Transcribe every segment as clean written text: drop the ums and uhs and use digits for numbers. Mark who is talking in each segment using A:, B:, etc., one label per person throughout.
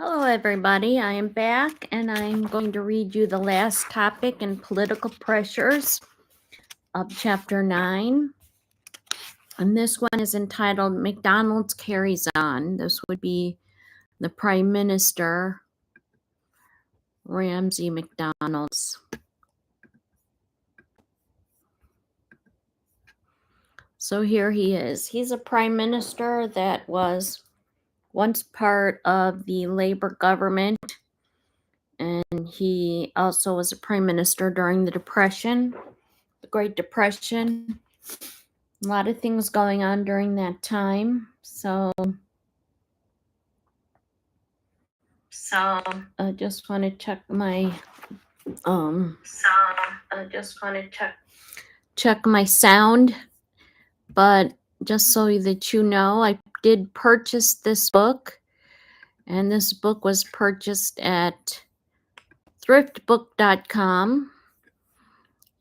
A: Hello, everybody. I am back and I'm going to read you the last topic in political pressures of chapter 9. And this one is entitled McDonald's Carries On. This would be the Prime Minister, Ramsay McDonald's. So here he is. He's a prime minister that was once part of the Labor government. And he also was a prime minister during the Depression, the Great Depression. A lot of things going on during that time. So I just want to check my check my sound. But just so that you know, I did purchase this book, and this book was purchased at thriftbook.com.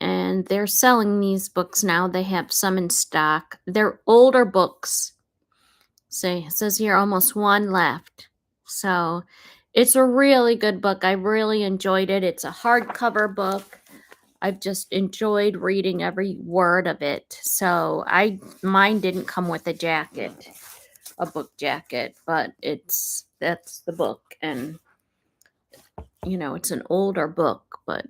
A: And they're selling these books now. They have some in stock. They're older books. See, it says here almost one left. So it's a really good book. I really enjoyed it. It's a hardcover book. I've just enjoyed reading every word of it. So mine didn't come with a jacket, a book jacket, but that's the book. And, it's an older book, but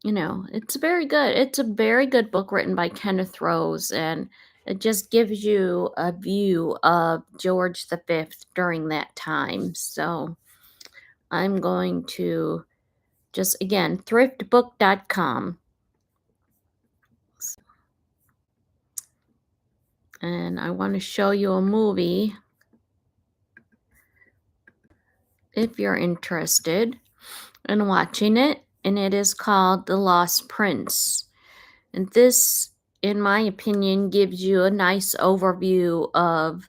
A: it's very good. It's a very good book written by Kenneth Rose, and it just gives you a view of George V during that time. So I'm going to just, again, thriftbook.com. And I want to show you a movie if you're interested in watching it. And it is called The Lost Prince. And this, in my opinion, gives you a nice overview of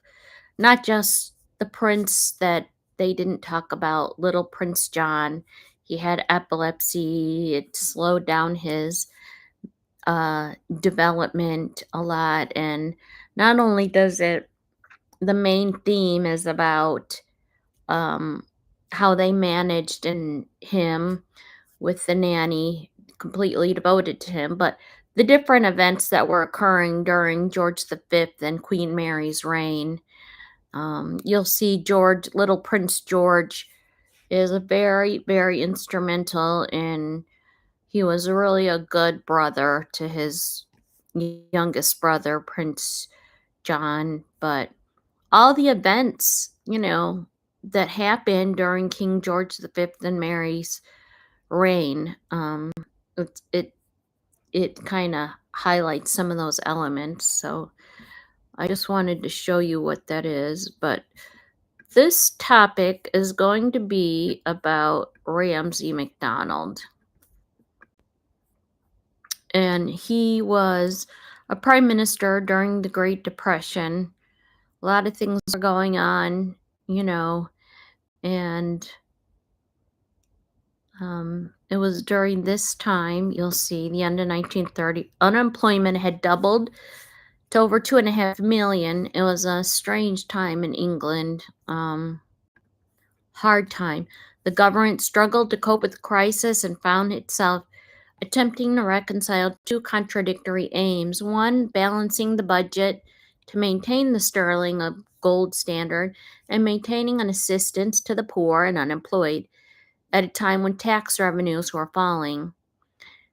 A: not just the prince that they didn't talk about, little Prince John. He had epilepsy. It slowed down his development a lot. And not only does it, the main theme is about how they managed him with the nanny, completely devoted to him, but the different events that were occurring during George V and Queen Mary's reign. You'll see little Prince George is a very, very instrumental, and he was really a good brother to his youngest brother, Prince John. But all the events, that happened during King George V and Mary's reign, it kind of highlights some of those elements. So I just wanted to show you what that is. But this topic is going to be about Ramsay MacDonald. And he was a prime minister during the Great Depression. A lot of things were going on, and it was during this time, you'll see, the end of 1930, unemployment had doubled to over 2.5 million. It was a strange time in England, hard time. The government struggled to cope with the crisis and found itself attempting to reconcile two contradictory aims. One, balancing the budget to maintain the sterling of gold standard and maintaining an assistance to the poor and unemployed at a time when tax revenues were falling.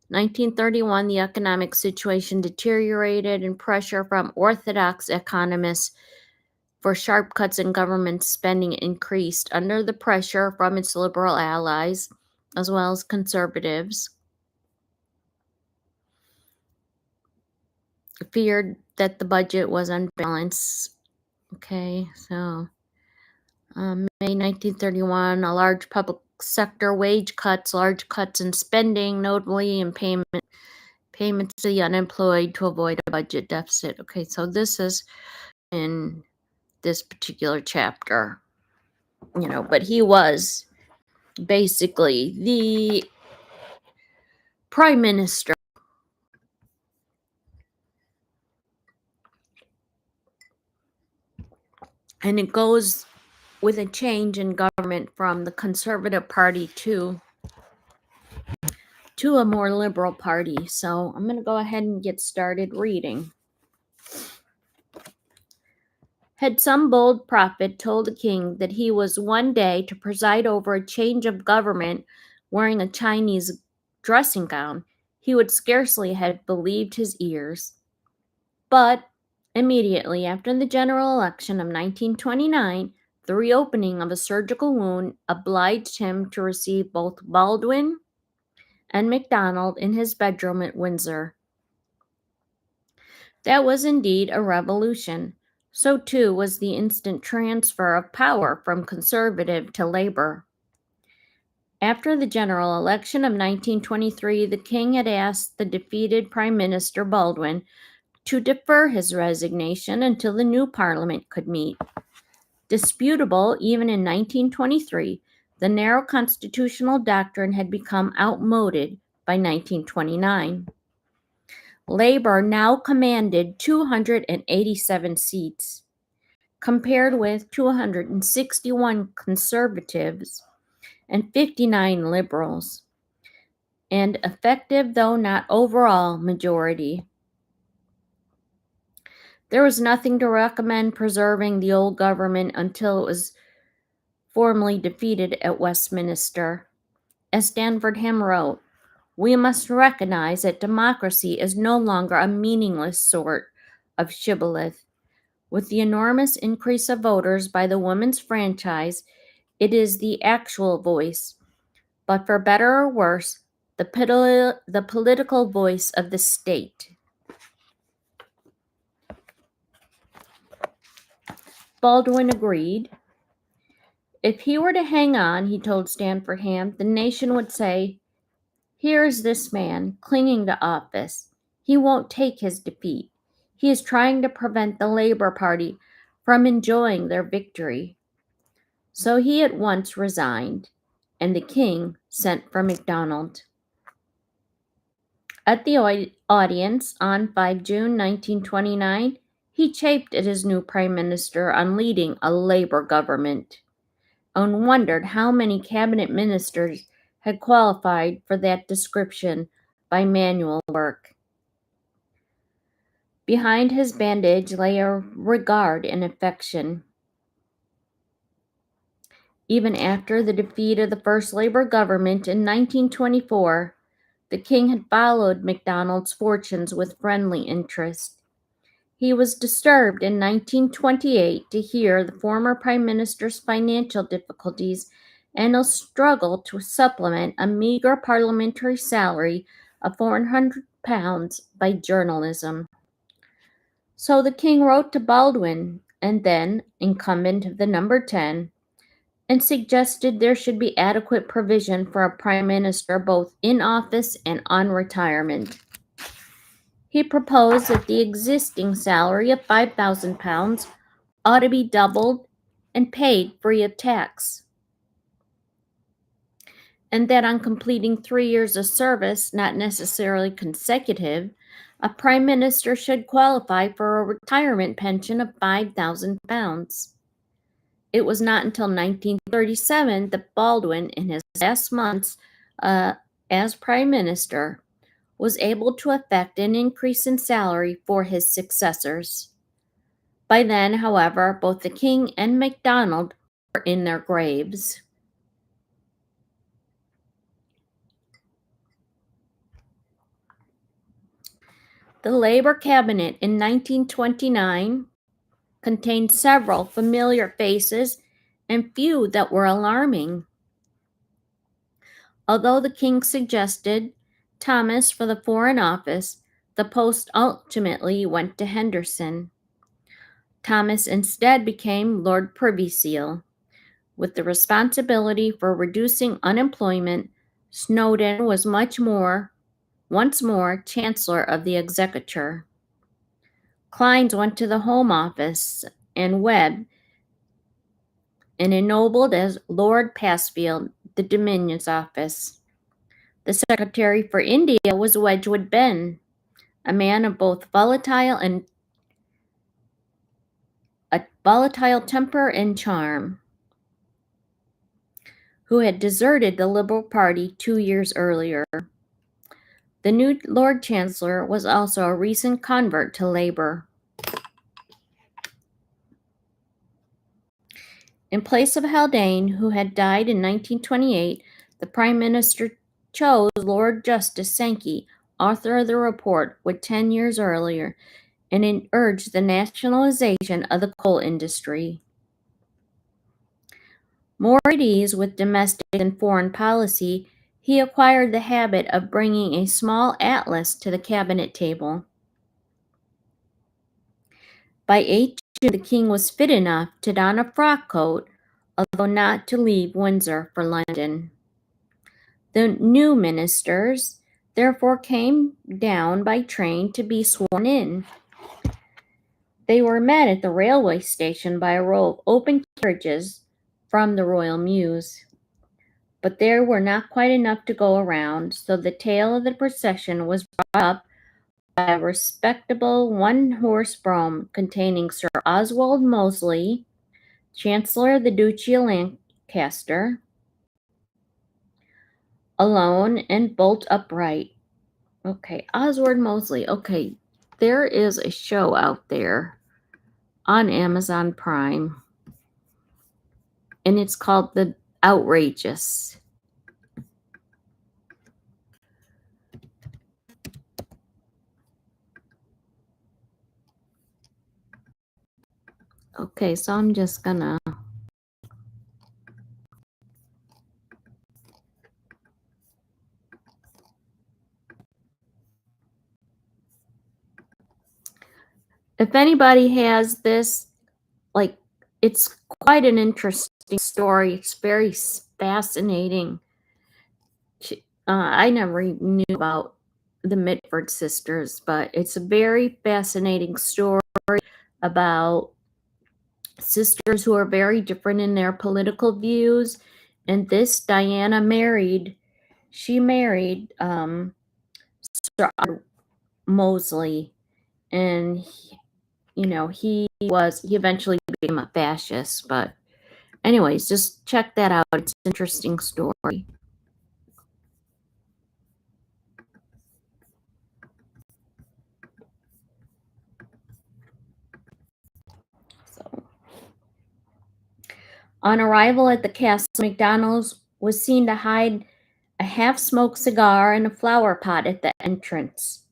A: 1931, the economic situation deteriorated and pressure from orthodox economists for sharp cuts in government spending increased under the pressure from its liberal allies as well as conservatives. Feared that the budget was unbalanced. Okay, so May 1931, a large public sector wage cuts, large cuts in spending, notably in payments to the unemployed to avoid a budget deficit. Okay, so this is in this particular chapter, but he was basically the prime minister. And it goes with a change in government from the Conservative Party to a more liberal party. So I'm going to go ahead and get started reading. Had some bold prophet told the king that he was one day to preside over a change of government wearing a Chinese dressing gown, he would scarcely have believed his ears. But immediately after the general election of 1929, the reopening of a surgical wound obliged him to receive both Baldwin and MacDonald in his bedroom at Windsor. That was indeed a revolution. So too was the instant transfer of power from Conservative to Labor. After the general election of 1923, the king had asked the defeated Prime Minister Baldwin to defer his resignation until the new parliament could meet. Disputable even in 1923, the narrow constitutional doctrine had become outmoded by 1929. Labor now commanded 287 seats, compared with 261 conservatives and 59 liberals, an effective though not overall majority. There was nothing to recommend preserving the old government until it was formally defeated at Westminster. As Stanford Him wrote, "We must recognize that democracy is no longer a meaningless sort of shibboleth. With the enormous increase of voters by the women's franchise, it is the actual voice, but for better or worse, the political voice of the state." Baldwin agreed. If he were to hang on, he told Stanford Ham, the nation would say, "Here is this man clinging to office. He won't take his defeat. He is trying to prevent the Labor Party from enjoying their victory." So he at once resigned, and the king sent for MacDonald. At the audience on 5 June 1929, he chafed at his new prime minister on leading a Labor government, and wondered how many cabinet ministers had qualified for that description by manual work. Behind his bandage lay a regard and affection. Even after the defeat of the first Labor government in 1924, the king had followed MacDonald's fortunes with friendly interest. He was disturbed in 1928 to hear the former prime minister's financial difficulties and a struggle to supplement a meager parliamentary salary of £400 by journalism. So the king wrote to Baldwin, and then incumbent of the number 10, and suggested there should be adequate provision for a prime minister both in office and on retirement. He proposed that the existing salary of £5,000 ought to be doubled and paid free of tax, and that on completing 3 years of service, not necessarily consecutive, a prime minister should qualify for a retirement pension of £5,000. It was not until 1937 that Baldwin, in his last months as prime minister, was able to effect an increase in salary for his successors. By then, however, both the king and MacDonald were in their graves. The Labor cabinet in 1929 contained several familiar faces and few that were alarming. Although the king suggested Thomas for the Foreign Office, the post ultimately went to Henderson. Thomas instead became Lord Privy Seal. With the responsibility for reducing unemployment, Snowdon was once more Chancellor of the Exchequer. Clines went to the Home Office, and Webb, and ennobled as Lord Passfield, the Dominion's office. The Secretary for India was Wedgwood Ben, a man of both volatile temper and charm. who had deserted the Liberal Party 2 years earlier. The new Lord Chancellor was also a recent convert to Labour. In place of Haldane, who had died in 1928, the Prime Minister chose Lord Justice Sankey, author of the report, with 10 years earlier, and urged the nationalization of the coal industry. More at ease with domestic and foreign policy, he acquired the habit of bringing a small atlas to the cabinet table. By 8 June, the king was fit enough to don a frock coat, although not to leave Windsor for London. The new ministers therefore came down by train to be sworn in. They were met at the railway station by a row of open carriages from the Royal Mews. But there were not quite enough to go around, so the tail of the procession was brought up by a respectable one-horse brougham containing Sir Oswald Mosley, Chancellor of the Duchy of Lancaster, alone and bolt upright. Okay, Oswald Mosley. Okay, there is a show out there on Amazon Prime, and it's called The Outrageous. Okay, so I'm just gonna if anybody has this, like, it's quite an interesting story. It's very fascinating. I never knew about the Mitford sisters, but it's a very fascinating story about sisters who are very different in their political views. And this Diana married Sir Mosley, and he eventually became a fascist. But anyways, just check that out. It's an interesting story. So, on arrival at the castle, McDonald was seen to hide a half-smoked cigar in a flower pot at the entrance.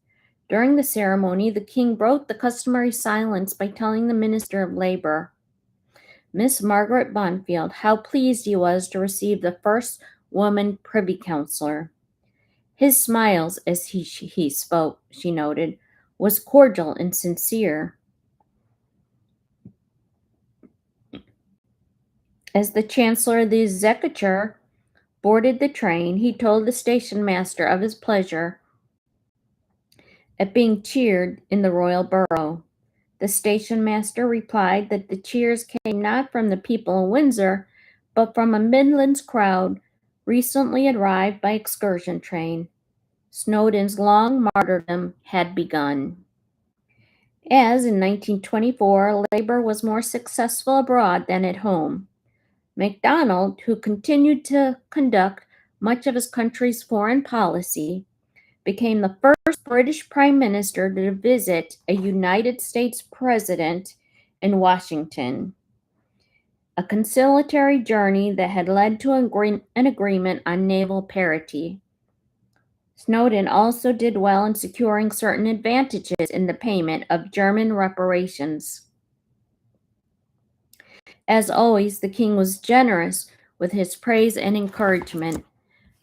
A: During the ceremony, the king broke the customary silence by telling the Minister of Labour, Miss Margaret Bonfield, how pleased he was to receive the first woman Privy Councillor. His smiles as he spoke, she noted, was cordial and sincere. As the Chancellor of the Exchequer boarded the train, he told the station master of his pleasure at being cheered in the royal borough. The station master replied that the cheers came not from the people of Windsor, but from a Midlands crowd recently arrived by excursion train. Snowdon's long martyrdom had begun. As in 1924, Labour was more successful abroad than at home. MacDonald, who continued to conduct much of his country's foreign policy, became the first British Prime Minister to visit a United States President in Washington, a conciliatory journey that had led to an agreement on naval parity. Snowdon also did well in securing certain advantages in the payment of German reparations. As always, the king was generous with his praise and encouragement.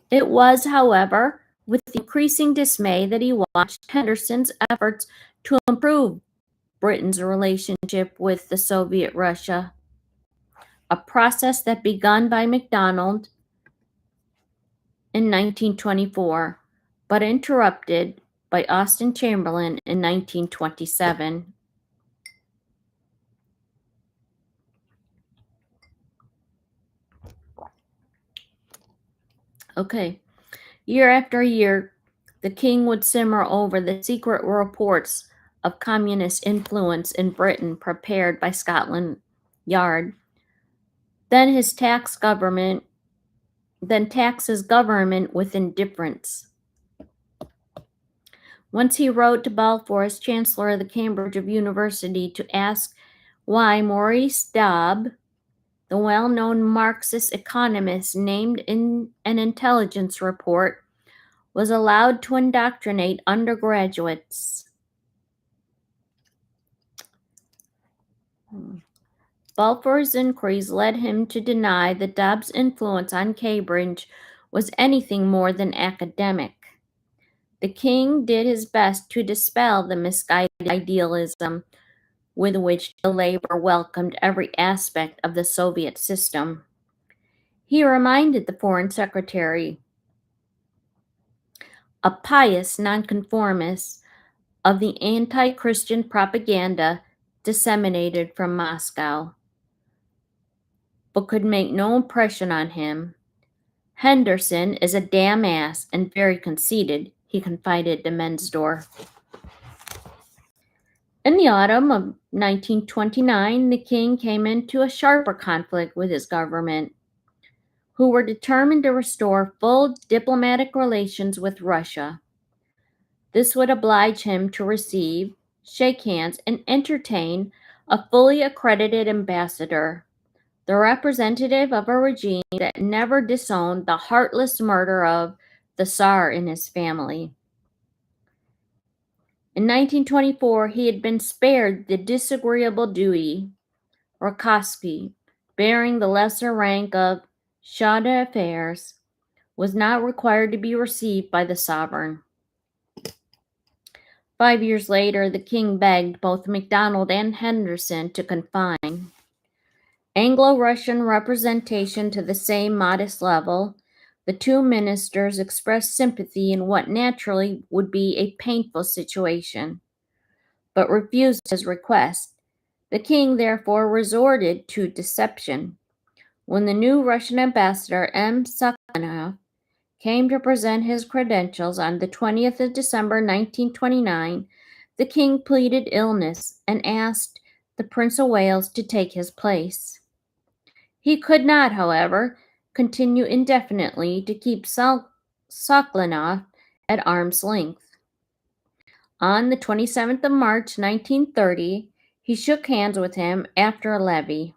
A: It was, however, with increasing dismay that he watched Henderson's efforts to improve Britain's relationship with the Soviet Russia, a process that begun by MacDonald in 1924, but interrupted by Austen Chamberlain in 1927. Okay, year after year, the king would simmer over the secret reports of communist influence in Britain prepared by Scotland Yard. Then his tax government than tax his government with indifference. Once he wrote to Balfour as Chancellor of the Cambridge University to ask why Maurice Dobb, the well-known Marxist economist named in an intelligence report, was allowed to indoctrinate undergraduates. Balfour's inquiries led him to deny that Dobb's influence on Cambridge was anything more than academic. The king did his best to dispel the misguided idealism with which the Labour welcomed every aspect of the Soviet system. He reminded the Foreign Secretary, a pious nonconformist, of the anti-Christian propaganda disseminated from Moscow, but could make no impression on him. Henderson is a damn ass and very conceited, he confided to Mensdorf. In the autumn of 1929, the king came into a sharper conflict with his government, who were determined to restore full diplomatic relations with Russia. This would oblige him to receive, shake hands, and entertain a fully accredited ambassador, the representative of a regime that never disowned the heartless murder of the Tsar and his family. In 1924, he had been spared the disagreeable duty, Rakovsky, bearing the lesser rank of Chargé d'Affaires, was not required to be received by the sovereign. 5 years later, the king begged both MacDonald and Henderson to confine Anglo-Russian representation to the same modest level. The two ministers expressed sympathy in what naturally would be a painful situation, but refused his request. The king therefore resorted to deception. When the new Russian ambassador, M. Sokoloff, came to present his credentials on the 20th of December 1929, the king pleaded illness and asked the Prince of Wales to take his place. He could not, however, continue indefinitely to keep Sokoloff at arm's length. On the 27th of March 1930, he shook hands with him after a levee.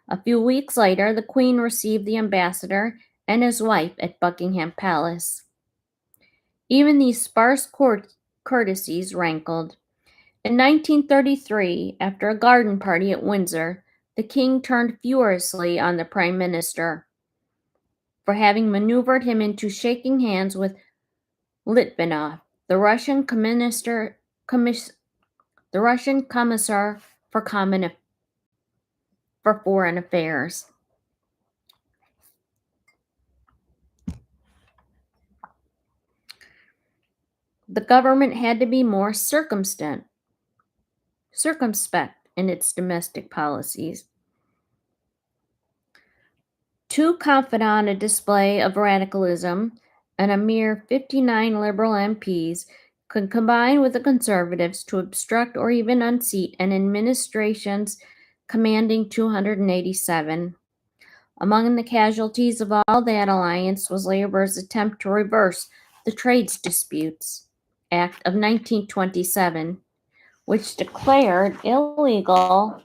A: A few weeks later, the Queen received the ambassador and his wife at Buckingham Palace. Even these sparse courtesies rankled. In 1933, after a garden party at Windsor, the king turned furiously on the Prime Minister for having maneuvered him into shaking hands with Litvinov, the Russian Commissar for Foreign Affairs. The government had to be more circumspect in its domestic policies. Too confident a display of radicalism and a mere 59 Liberal MPs could combine with the Conservatives to obstruct or even unseat an administration's commanding 287. Among the casualties of all that alliance was Labour's attempt to reverse the Trades Disputes Act of 1927, which declared illegal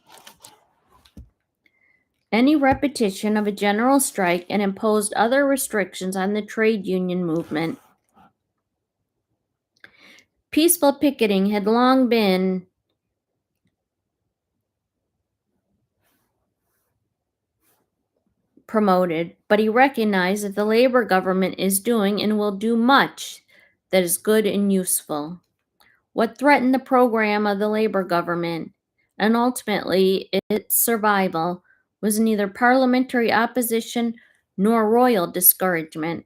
A: any repetition of a general strike and imposed other restrictions on the trade union movement. Peaceful picketing had long been promoted, but he recognized that the Labour government is doing and will do much that is good and useful. What threatened the program of the Labour government, and ultimately its survival, was neither parliamentary opposition nor royal discouragement.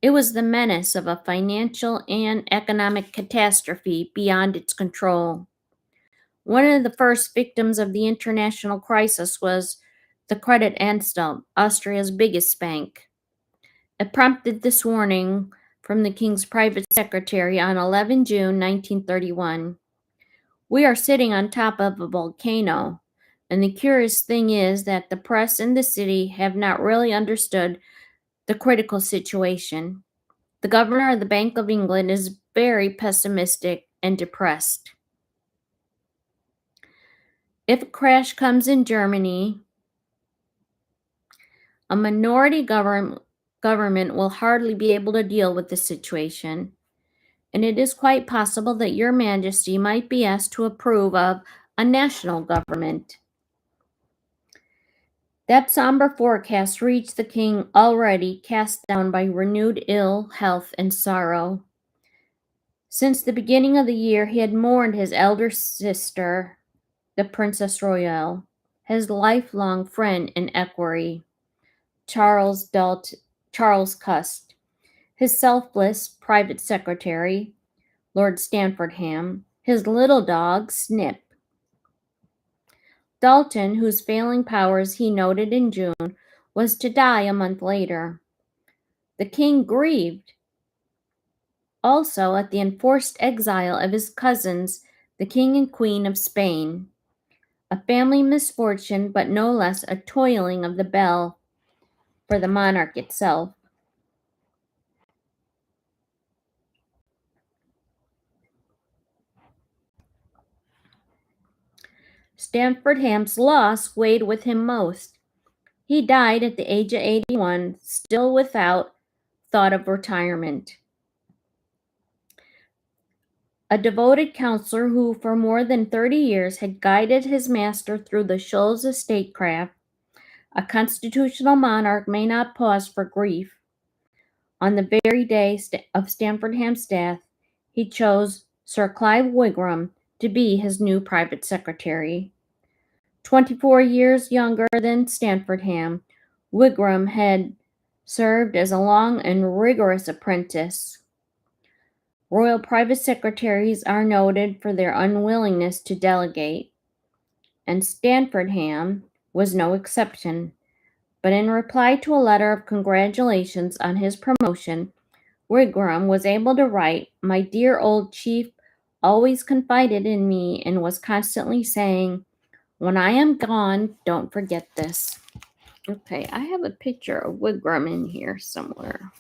A: It was the menace of a financial and economic catastrophe beyond its control. One of the first victims of the international crisis was the Credit Anstalt, Austria's biggest bank. It prompted this warning from the king's private secretary on 11 June 1931. "We are sitting on top of a volcano, and the curious thing is that the press in the city have not really understood the critical situation. The governor of the Bank of England is very pessimistic and depressed. If a crash comes in Germany, a minority government will hardly be able to deal with the situation, and it is quite possible that Your Majesty might be asked to approve of a national government. That somber forecast reached the king already cast down by renewed ill health and sorrow. Since the beginning of the year, he had mourned his elder sister, the Princess Royale, his lifelong friend and equerry, Charles Cust, his selfless private secretary, Lord Stanfordham, his little dog, Snip. Dalton, whose failing powers he noted in June, was to die a month later. The king grieved also at the enforced exile of his cousins, the King and Queen of Spain, a family misfortune, but no less a tolling of the bell for the monarch itself. Stanfordham's loss weighed with him most. He died at the age of 81, still without thought of retirement. A devoted counselor who for more than 30 years had guided his master through the shoals of statecraft, a constitutional monarch may not pause for grief. On the very day of Stanfordham's death, he chose Sir Clive Wigram to be his new private secretary. 24 years younger than Stanfordham, Wigram had served as a long and rigorous apprentice. Royal private secretaries are noted for their unwillingness to delegate, and Stanfordham was no exception. But in reply to a letter of congratulations on his promotion, Wigram was able to write, "My dear old chief always confided in me and was constantly saying, 'When I am gone, don't forget this.'" Okay, I have a picture of Wigram in here somewhere.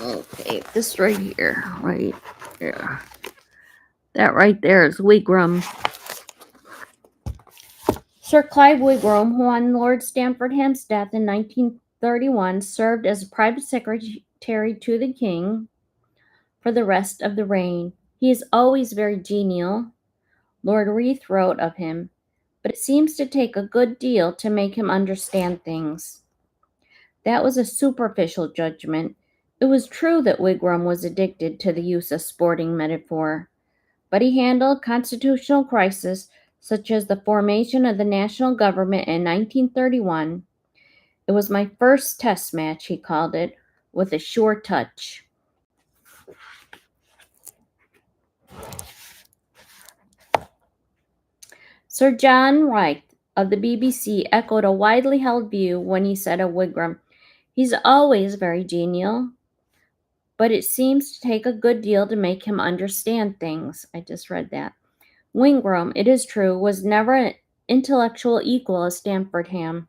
A: Okay, this right here, right there. That right there is Wigram. Sir Clive Wigram, who on Lord Stanfordham's death in 1931 served as a private secretary to the king for the rest of the reign. He is always very genial, Lord Reith wrote of him, but it seems to take a good deal to make him understand things. That was a superficial judgment. It was true that Wigram was addicted to the use of sporting metaphor, but he handled constitutional crisis such as the formation of the national government in 1931. It was my first test match, he called it, with a sure touch. Sir John Wright of the BBC echoed a widely held view when he said of Wigram, "He's always very genial, but it seems to take a good deal to make him understand things." I just read that. Wigram, it is true, was never an intellectual equal of Stanfordham,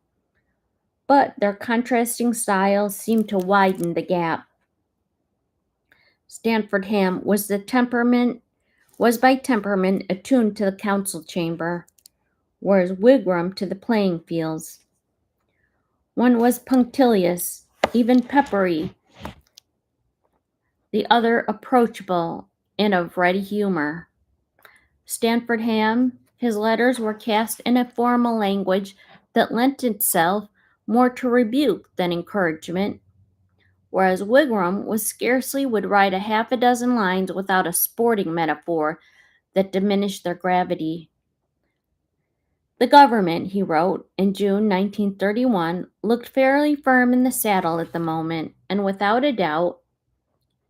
A: but their contrasting styles seemed to widen the gap. Stanfordham was by temperament attuned to the council chamber, whereas Wigram to the playing fields. One was punctilious, even peppery, the other approachable and of ready humor. Stanfordham, his letters were cast in a formal language that lent itself more to rebuke than encouragement, whereas Wigram would write a half a dozen lines without a sporting metaphor that diminished their gravity. The government, he wrote in June 1931, looked fairly firm in the saddle at the moment, and without a doubt,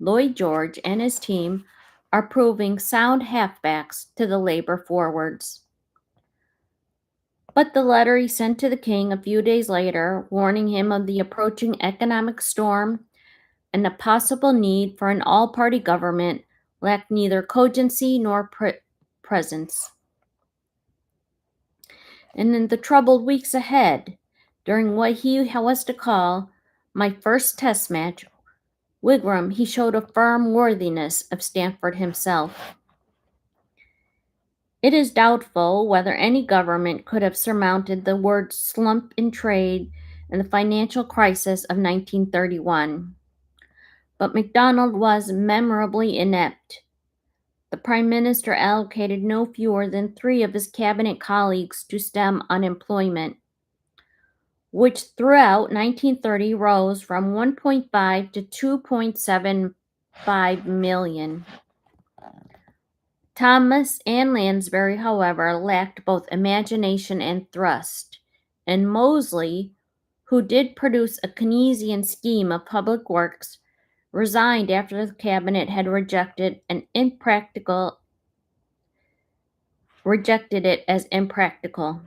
A: Lloyd George and his team are proving sound halfbacks to the labor forwards. But the letter he sent to the king a few days later, warning him of the approaching economic storm and the possible need for an all-party government, lacked neither cogency nor presence. And in the troubled weeks ahead, during what he was to call my first test match, Wigram, he showed a firm worthiness of Stanford himself. It is doubtful whether any government could have surmounted the word slump in trade and the financial crisis of 1931. But MacDonald was memorably inept. The Prime Minister allocated no fewer than 3 of his cabinet colleagues to stem unemployment, which throughout 1930 rose from 1.5 to 2.75 million. Thomas and Lansbury, however, lacked both imagination and thrust, and Moseley, who did produce a Keynesian scheme of public works, resigned after the cabinet had rejected it as impractical.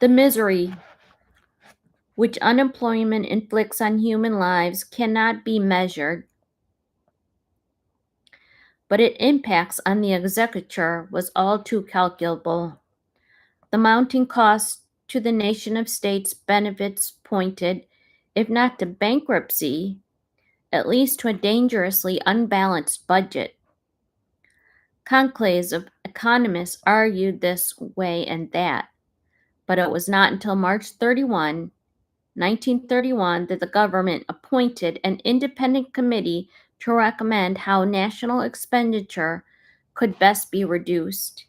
A: The misery which unemployment inflicts on human lives cannot be measured, but its impacts on the exchequer was all too calculable. The mounting cost to the nation of states benefits pointed, if not to bankruptcy, at least to a dangerously unbalanced budget. Conclaves of economists argued this way and that, but it was not until March 31, 1931, that the government appointed an independent committee to recommend how national expenditure could best be reduced.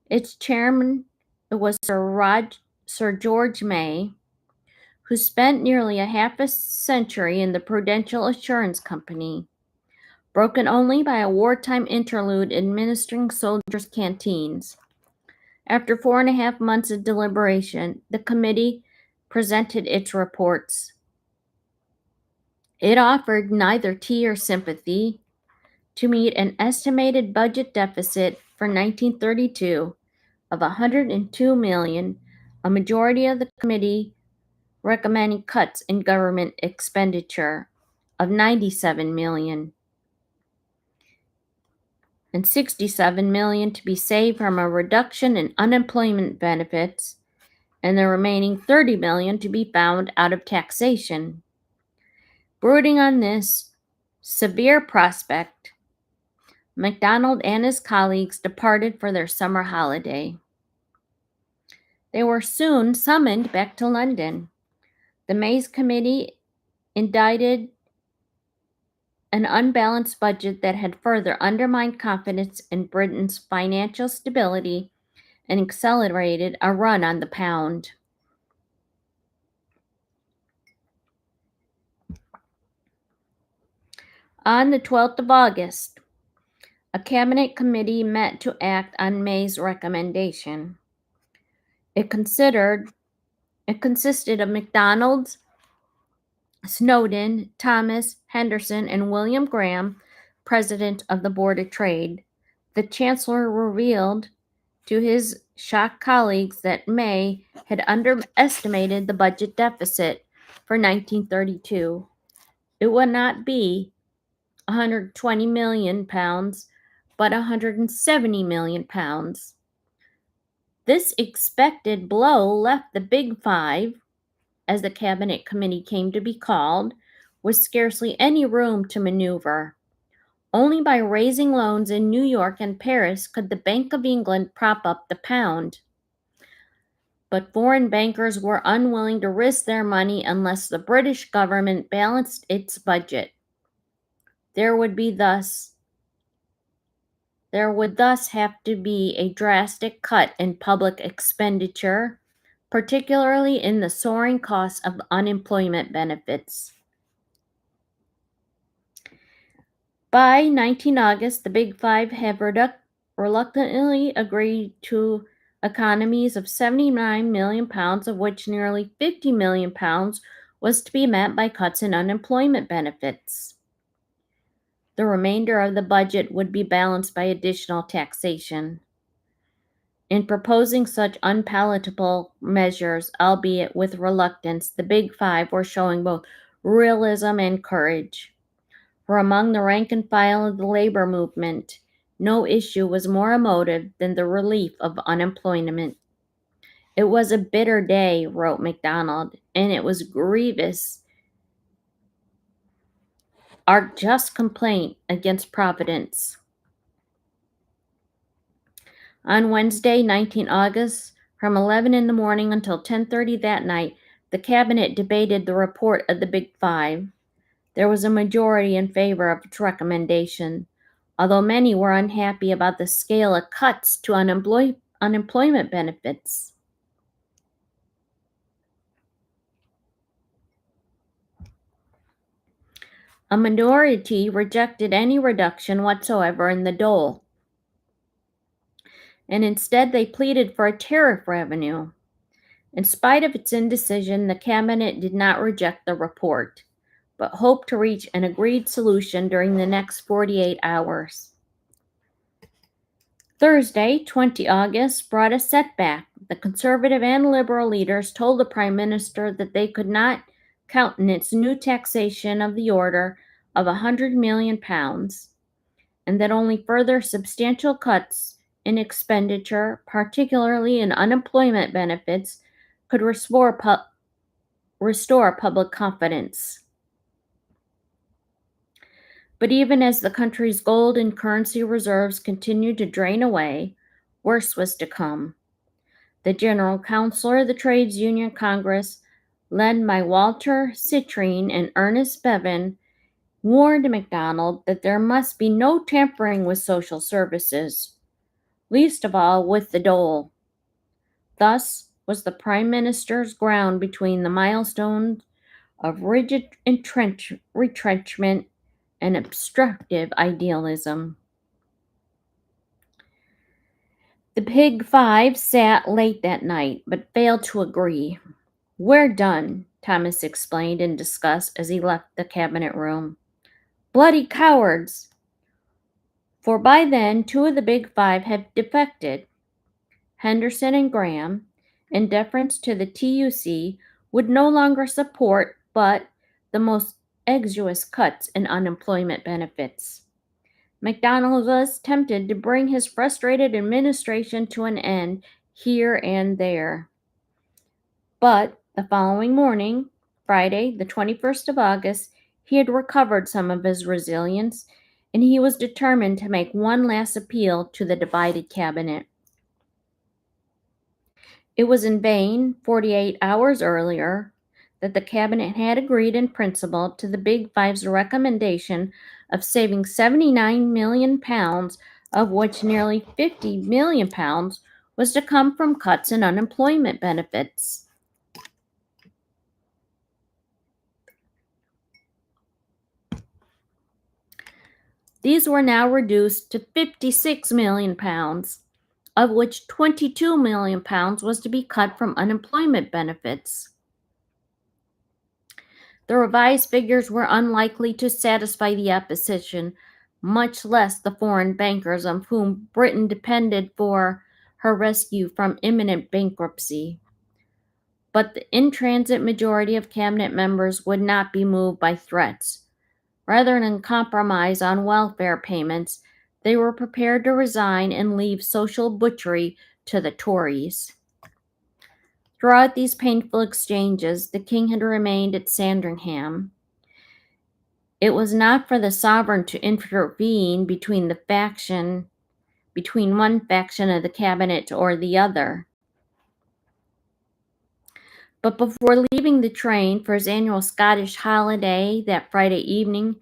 A: Its chairman was Sir George May, who spent nearly a half a century in the Prudential Assurance Company, broken only by a wartime interlude administering soldiers' canteens. After 4.5 months of deliberation, the committee presented its reports. It offered neither tea or sympathy to meet an estimated budget deficit for 1932 of $102 million, a majority of the committee recommending cuts in government expenditure of $97 million, and $67 million to be saved from a reduction in unemployment benefits, and the remaining $30 million to be found out of taxation. Brooding on this severe prospect, MacDonald and his colleagues departed for their summer holiday. They were soon summoned back to London. The Mays Committee indicted an unbalanced budget that had further undermined confidence in Britain's financial stability and accelerated a run on the pound. On the 12th of August, a cabinet committee met to act on May's recommendation. It consisted of MacDonald, Snowden, Thomas, Henderson, and William Graham, president of the Board of Trade. The Chancellor revealed to his shocked colleagues that May had underestimated the budget deficit for 1932. It would not be £120 million, but £170 million. This expected blow left the Big Five, as the cabinet committee came to be called, with scarcely any room to maneuver. Only by raising loans in New York and Paris could the Bank of England prop up the pound. But foreign bankers were unwilling to risk their money unless the British government balanced its budget. There would thus have to be a drastic cut in public expenditure, particularly in the soaring costs of unemployment benefits. By 19 August, the Big Five have reluctantly agreed to economies of £79 million, of which nearly £50 million was to be met by cuts in unemployment benefits. The remainder of the budget would be balanced by additional taxation. In proposing such unpalatable measures, albeit with reluctance, the Big Five were showing both realism and courage. For among the rank and file of the labor movement, no issue was more emotive than the relief of unemployment. It was a bitter day, wrote MacDonald, and it was grievous, our just complaint against Providence. On Wednesday, 19 August, from 11 in the morning until 10:30 that night, the cabinet debated the report of the Big Five. There was a majority in favor of its recommendation, although many were unhappy about the scale of cuts to unemployment benefits. A minority rejected any reduction whatsoever in the dole, and instead they pleaded for a tariff revenue. In spite of its indecision, the cabinet did not reject the report, but hoped to reach an agreed solution during the next 48 hours. Thursday, 20 August, brought a setback. The conservative and liberal leaders told the Prime Minister that they could not countenance new taxation of the order of £100 million, and that only further substantial cuts in expenditure, particularly in unemployment benefits, could restore public confidence. But even as the country's gold and currency reserves continued to drain away, worse was to come. The General Counsellor of the Trades Union Congress, led by Walter Citrine and Ernest Bevin, warned MacDonald that there must be no tampering with social services, least of all with the dole. Thus was the Prime Minister's ground between the milestones of rigid retrenchment and obstructive idealism. The Big Five sat late that night, but failed to agree. "We're done," Thomas explained in disgust as he left the cabinet room. "Bloody cowards!" For by then, two of the Big Five had defected. Henderson and Graham, in deference to the TUC, would no longer support but the most exiguous cuts in unemployment benefits. MacDonald was tempted to bring his frustrated administration to an end here and there. But the following morning, Friday, the 21st of August, he had recovered some of his resilience, and he was determined to make one last appeal to the divided cabinet. It was in vain, 48 hours earlier, that the cabinet had agreed in principle to the Big Five's recommendation of saving £79 million, of which nearly £50 million was to come from cuts in unemployment benefits. These were now reduced to £56 million, of which £22 million was to be cut from unemployment benefits. The revised figures were unlikely to satisfy the opposition, much less the foreign bankers on whom Britain depended for her rescue from imminent bankruptcy. But the intransigent majority of cabinet members would not be moved by threats. Rather than compromise on welfare payments, they were prepared to resign and leave social butchery to the Tories. Throughout these painful exchanges, the king had remained at Sandringham. It was not for the sovereign to intervene between one faction of the cabinet or the other. But before leaving the train for his annual Scottish holiday that Friday evening,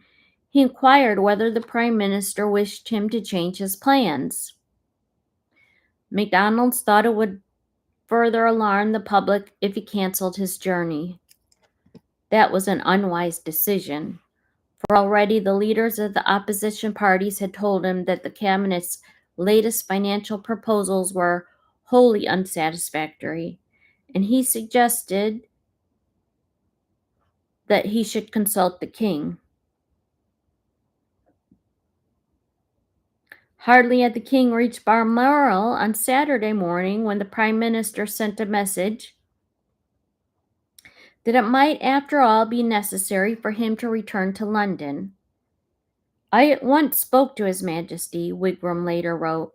A: he inquired whether the Prime Minister wished him to change his plans. MacDonald thought it would further alarm the public if he canceled his journey. That was an unwise decision, for already the leaders of the opposition parties had told him that the cabinet's latest financial proposals were wholly unsatisfactory, and he suggested that he should consult the king. Hardly had the king reached Balmoral on Saturday morning when the Prime Minister sent a message that it might, after all, be necessary for him to return to London. I at once spoke to His Majesty, Wigram later wrote,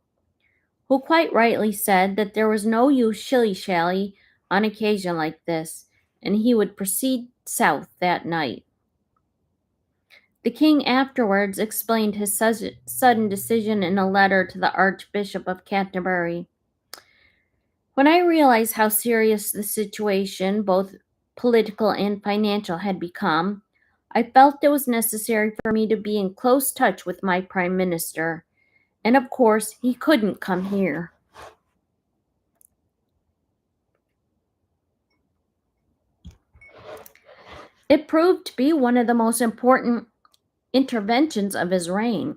A: who quite rightly said that there was no use shilly-shally on occasion like this, and he would proceed south that night. The king afterwards explained his sudden decision in a letter to the Archbishop of Canterbury. When I realized how serious the situation, both political and financial, had become, I felt it was necessary for me to be in close touch with my Prime Minister, and of course he couldn't come here. It proved to be one of the most important interventions of his reign.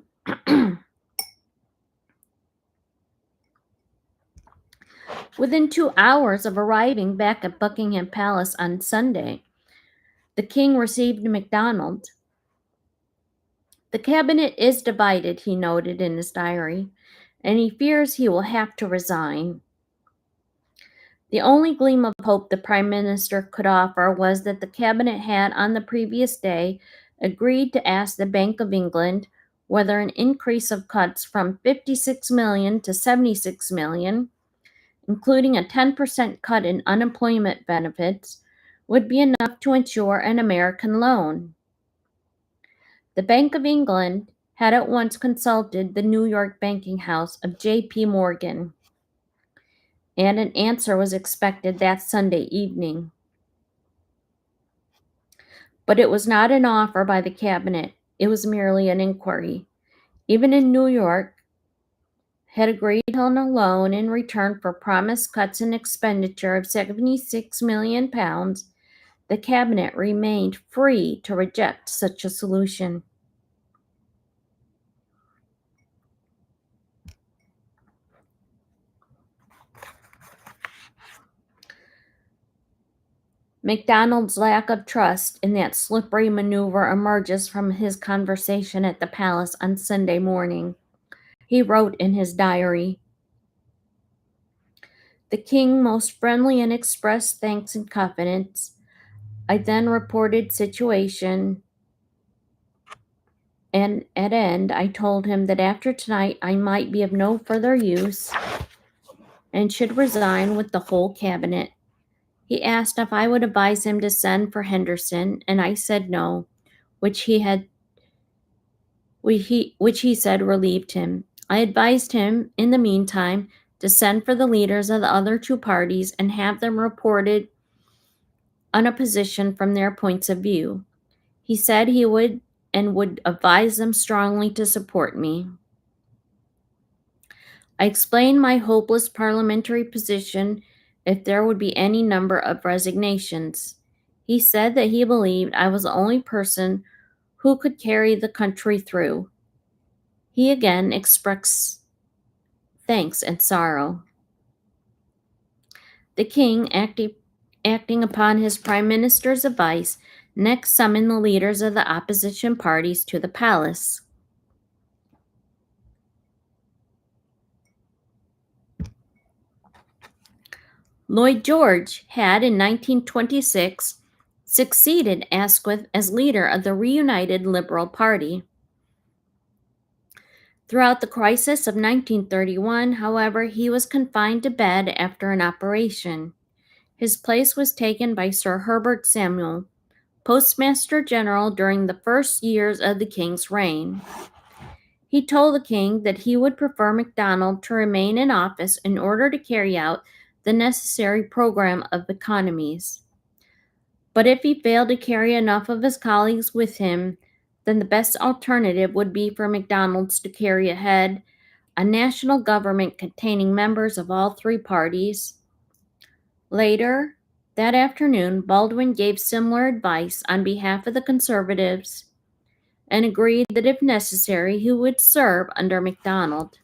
A: Within 2 hours of arriving back at Buckingham Palace on Sunday, the king received MacDonald. The cabinet is divided, he noted in his diary, and he fears he will have to resign. The only gleam of hope the Prime Minister could offer was that the cabinet had, on the previous day, agreed to ask the Bank of England whether an increase of cuts from 56 million to 76 million, including a 10% cut in unemployment benefits, would be enough to ensure an American loan. The Bank of England had at once consulted the New York banking house of J.P. Morgan, and an answer was expected that Sunday evening. But it was not an offer by the cabinet, it was merely an inquiry. Even in New York, had agreed on a loan in return for promised cuts in expenditure of £76 million, the cabinet remained free to reject such a solution. MacDonald's lack of trust in that slippery maneuver emerges from his conversation at the palace on Sunday morning. He wrote in his diary, "The king most friendly and expressed thanks and confidence. I then reported situation, and at end I told him that after tonight I might be of no further use and should resign with the whole cabinet. He asked if I would advise him to send for Henderson, and I said no, which he said relieved him. I advised him, in the meantime, to send for the leaders of the other two parties and have them reported on a position from their points of view. He said he would and would advise them strongly to support me. I explained my hopeless parliamentary position if there would be any number of resignations. He said that he believed I was the only person who could carry the country through. He again expressed thanks and sorrow." The king, acting upon his prime minister's advice, next summoned the leaders of the opposition parties to the palace. Lloyd George had, in 1926, succeeded Asquith as leader of the reunited Liberal Party. Throughout the crisis of 1931, however, he was confined to bed after an operation. His place was taken by Sir Herbert Samuel, Postmaster General during the first years of the king's reign. He told the king that he would prefer MacDonald to remain in office in order to carry out the necessary program of economies. But if he failed to carry enough of his colleagues with him, then the best alternative would be for MacDonald's to carry ahead a national government containing members of all three parties. Later that afternoon, Baldwin gave similar advice on behalf of the Conservatives and agreed that if necessary, he would serve under MacDonald.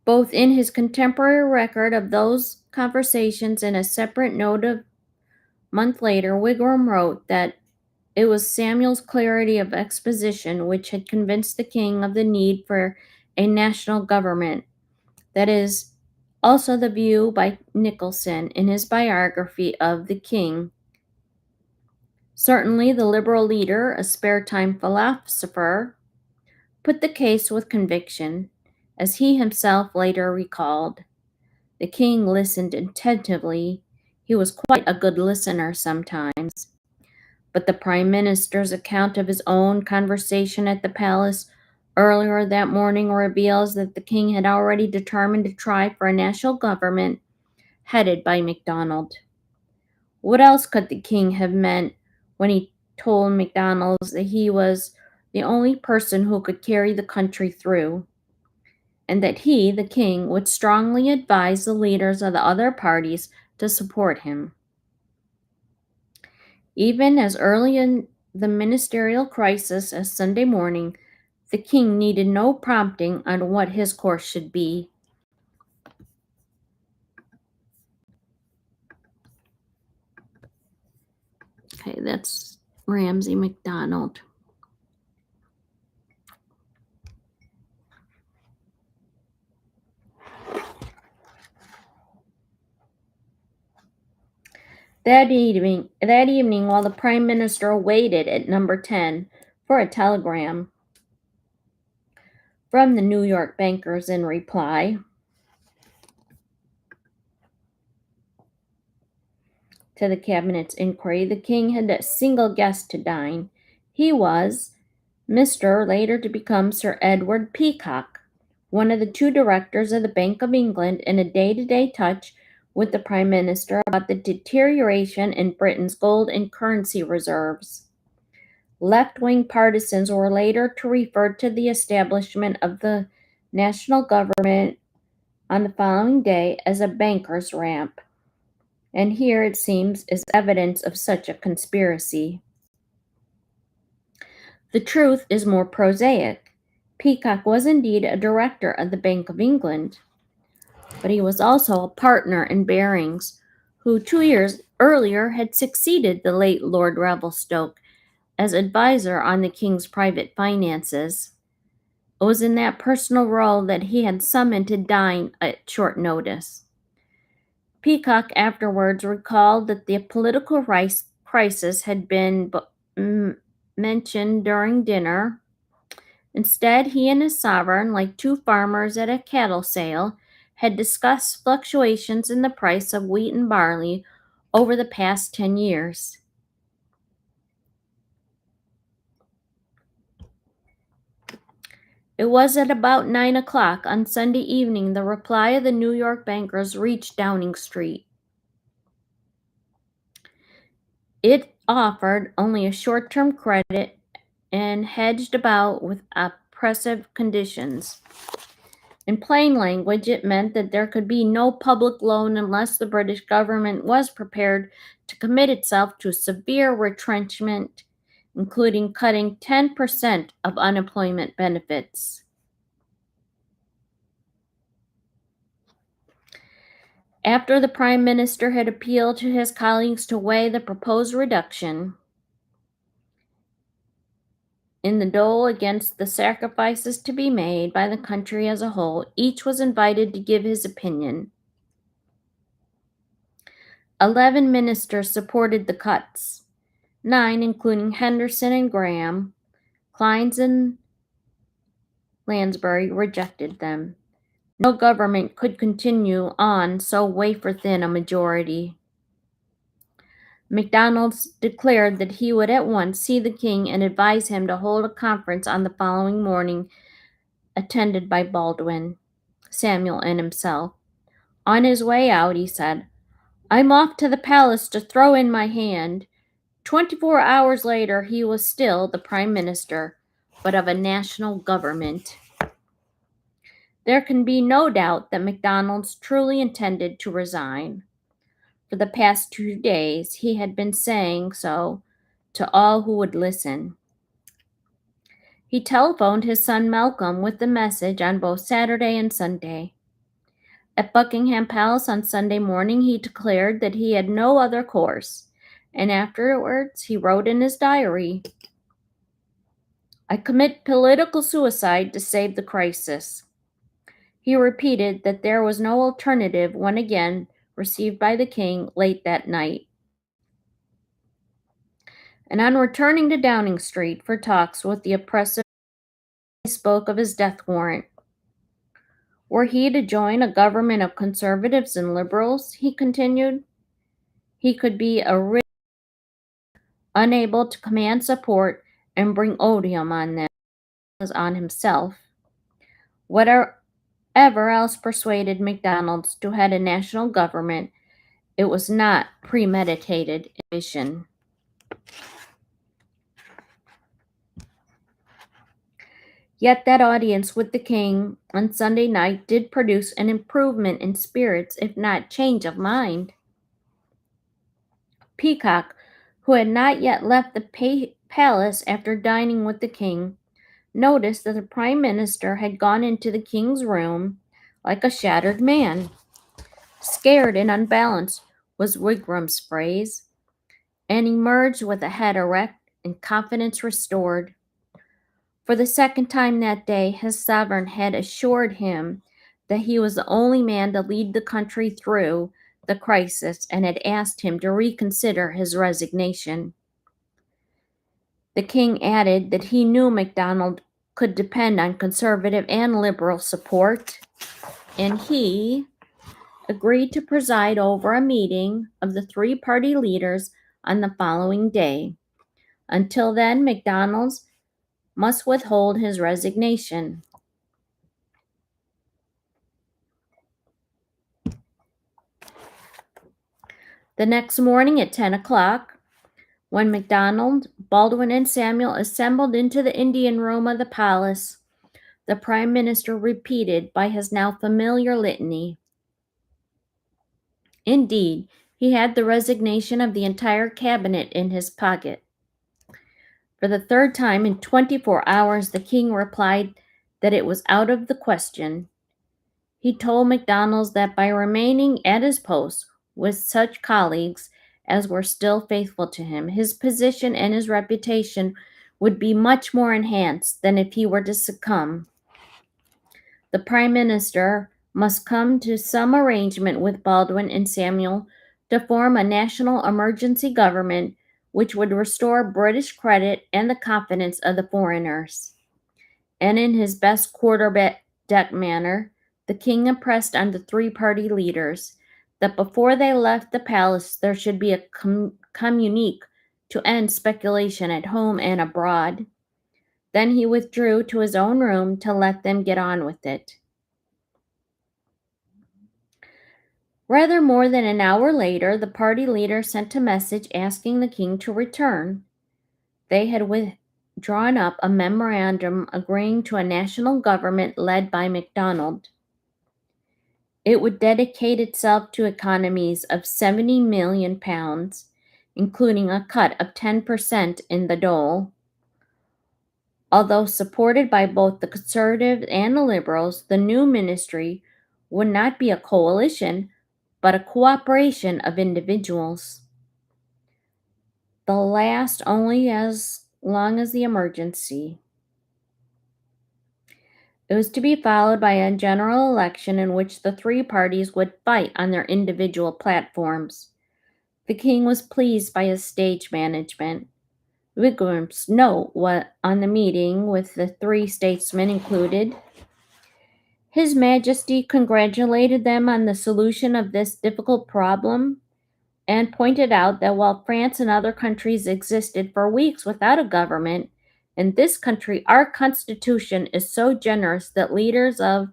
A: Both in his contemporary record of those conversations and a separate note a month later, Wigram wrote that it was Samuel's clarity of exposition which had convinced the king of the need for a national government. That is also the view by Nicholson in his biography of the king. Certainly, the liberal leader, a spare-time philosopher, put the case with conviction, as he himself later recalled. The king listened attentively. He was quite a good listener sometimes. But the prime minister's account of his own conversation at the palace earlier that morning reveals that the king had already determined to try for a national government headed by MacDonald. What else could the king have meant when he told MacDonald that he was the only person who could carry the country through, and that he, the king, would strongly advise the leaders of the other parties to support him? Even as early in the ministerial crisis as Sunday morning, the king needed no prompting on what his course should be. Okay, that's Ramsay MacDonald. That evening, while the prime minister waited at number 10 for a telegram from the New York bankers in reply to the cabinet's inquiry, the king had a single guest to dine. He was Mr. later to become Sir Edward Peacock, one of the two directors of the Bank of England, in a day-to-day touch with the Prime Minister about the deterioration in Britain's gold and currency reserves. Left-wing partisans were later to refer to the establishment of the national government on the following day as a banker's ramp, and here, it seems, is evidence of such a conspiracy. The truth is more prosaic. Peacock was indeed a director of the Bank of England, but he was also a partner in Barings, who 2 years earlier had succeeded the late Lord Revelstoke as advisor on the king's private finances. It was in that personal role that he had summoned to dine at short notice. Peacock afterwards recalled that the political crisis had been mentioned during dinner. Instead, he and his sovereign, like two farmers at a cattle sale, had discussed fluctuations in the price of wheat and barley over the past 10 years. It was at about 9 o'clock on Sunday evening the reply of the New York bankers reached Downing Street. It offered only a short-term credit and hedged about with oppressive conditions. In plain language, it meant that there could be no public loan unless the British government was prepared to commit itself to severe retrenchment, including cutting 10% of unemployment benefits. After the Prime Minister had appealed to his colleagues to weigh the proposed reduction in the dole against the sacrifices to be made by the country as a whole, each was invited to give his opinion. 11 ministers supported the cuts. 9, including Henderson and Graham, Clines and Lansbury, rejected them. No government could continue on so wafer-thin a majority. MacDonald declared that he would at once see the king and advise him to hold a conference on the following morning, attended by Baldwin, Samuel, and himself. On his way out, he said, "I'm off to the palace to throw in my hand." 24 hours later, he was still the prime minister, but of a national government. There can be no doubt that MacDonald truly intended to resign. For the past 2 days, he had been saying so to all who would listen. He telephoned his son Malcolm with the message on both Saturday and Sunday. At Buckingham Palace on Sunday morning, he declared that he had no other course, and afterwards he wrote in his diary, "I commit political suicide to save the crisis." He repeated that there was no alternative when again received by the king late that night. And on returning to Downing Street for talks with the oppressive, he spoke of his death warrant. Were he to join a government of conservatives and liberals, he continued, he could be unable to command support and bring odium on them as on himself. Whatever else persuaded McDonald's to head a national government, it was not premeditated ambition. Yet that audience with the king on Sunday night did produce an improvement in spirits, if not change of mind. Peacock, who had not yet left the palace after dining with the king, noticed that the prime minister had gone into the king's room like a shattered man. Scared and unbalanced was Wigram's phrase, and emerged with a head erect and confidence restored. For the second time that day, his sovereign had assured him that he was the only man to lead the country through the crisis and had asked him to reconsider his resignation. The king added that he knew MacDonald could depend on conservative and liberal support, and he agreed to preside over a meeting of the three party leaders on the following day. Until then, MacDonald must withhold his resignation. The next morning at 10 o'clock, when MacDonald, Baldwin, and Samuel assembled into the Indian room of the palace, the prime minister repeated by his now familiar litany. Indeed, he had the resignation of the entire cabinet in his pocket. For the third time in 24 hours, the king replied that it was out of the question. He told MacDonald that by remaining at his post with such colleagues as were still faithful to him, his position and his reputation would be much more enhanced than if he were to succumb. The prime minister must come to some arrangement with Baldwin and Samuel to form a national emergency government which would restore British credit and the confidence of the foreigners. And in his best quarterback manner, the king impressed on the three party leaders that before they left the palace there should be a communique to end speculation at home and abroad. Then he withdrew to his own room to let them get on with it. Rather more than an hour later, the party leader sent a message asking the king to return. They had drawn up a memorandum agreeing to a national government led by MacDonald. It would dedicate itself to economies of £70 million, including a cut of 10% in the dole. Although supported by both the Conservatives and the Liberals, the new ministry would not be a coalition, but a cooperation of individuals. The last only as long as the emergency. It was to be followed by a general election in which the three parties would fight on their individual platforms. The king was pleased by his stage management. Wigram's note on the meeting with the three statesmen included, His Majesty congratulated them on the solution of this difficult problem and pointed out that while France and other countries existed for weeks without a government, in this country our constitution is so generous that leaders of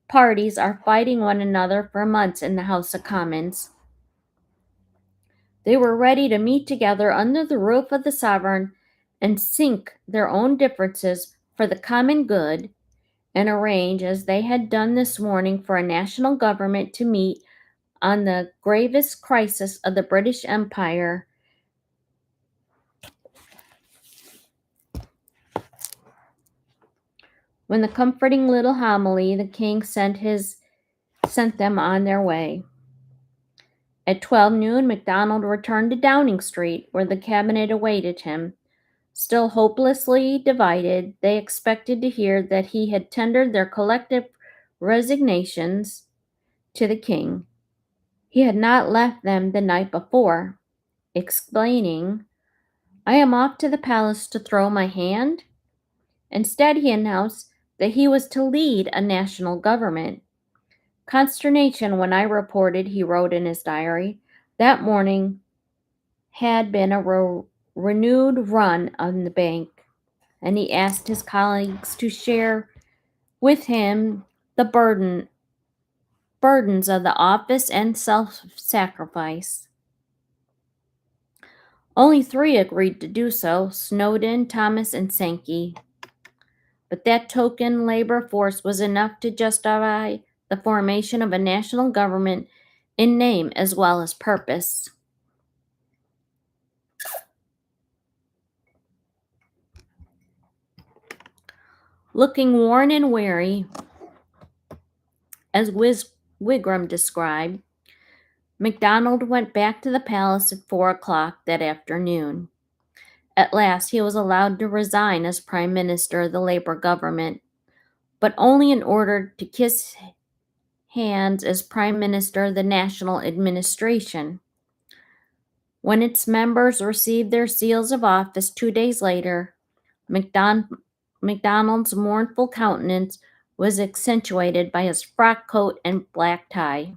A: parties are fighting one another for months in the House of Commons. They were ready to meet together under the roof of the sovereign and sink their own differences for the common good and arrange, as they had done this morning, for a national government to meet on the gravest crisis of the British Empire. When the comforting little homily the king sent his sent them on their way. At 12 noon, MacDonald returned to Downing Street, where the cabinet awaited him. Still hopelessly divided, they expected to hear that he had tendered their collective resignations to the king. He had not left them the night before, explaining, "I am off to the palace to throw my hand." Instead, he announced that he was to lead a national government. Consternation when I reported, he wrote in his diary, that morning had been a renewed run on the bank, and he asked his colleagues to share with him the burdens of the office and self-sacrifice. Only 3 agreed to do so: Snowden, Thomas, and Sankey. But that token labor force was enough to justify the formation of a national government in name as well as purpose. Looking worn and weary, as Wigram described, MacDonald went back to the palace at 4 o'clock that afternoon. At last, he was allowed to resign as Prime Minister of the Labour government, but only in order to kiss hands as Prime Minister of the National Administration. When its members received their seals of office 2 days later, MacDonald's mournful countenance was accentuated by his frock coat and black tie.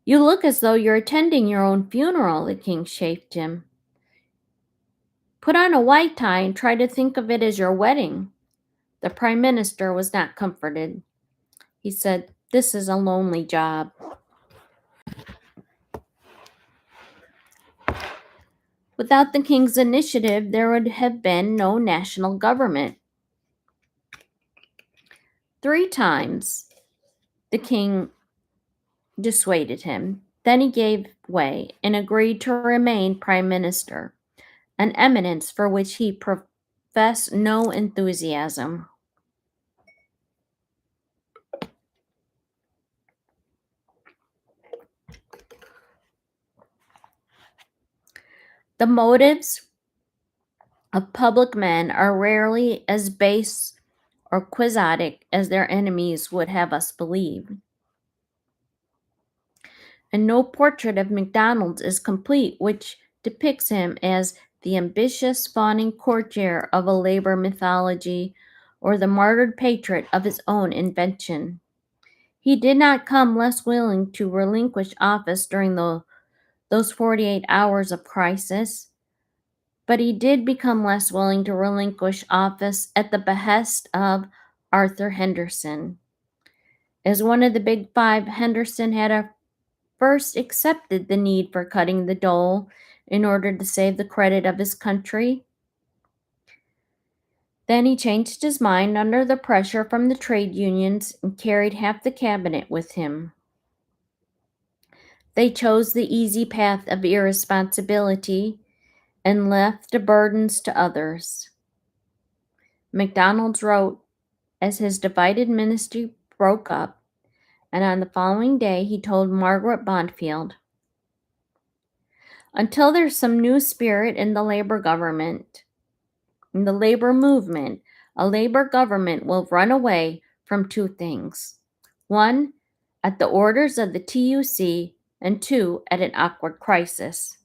A: "You look as though you're attending your own funeral," the king chaffed him. "Put on a white tie and try to think of it as your wedding." The Prime Minister was not comforted. He said, "This is a lonely job." Without the king's initiative, there would have been no national government. 3 times the king dissuaded him. Then he gave way and agreed to remain Prime Minister, an eminence for which he professed no enthusiasm. The motives of public men are rarely as base or quixotic as their enemies would have us believe. And no portrait of MacDonald is complete which depicts him as the ambitious, fawning courtier of a labor mythology or the martyred patriot of his own invention. He did not come less willing to relinquish office during those 48 hours of crisis, but he did become less willing to relinquish office at the behest of Arthur Henderson. As one of the Big Five, Henderson had first accepted the need for cutting the dole in order to save the credit of his country. Then he changed his mind under the pressure from the trade unions and carried half the cabinet with him. They chose the easy path of irresponsibility and left the burdens to others. MacDonald wrote as his divided ministry broke up, and on the following day he told Margaret Bonfield, "Until there's some new spirit in the labor government, in the labor movement, a labor government will run away from 2 things. 1, at the orders of the TUC, and 2, at an awkward crisis.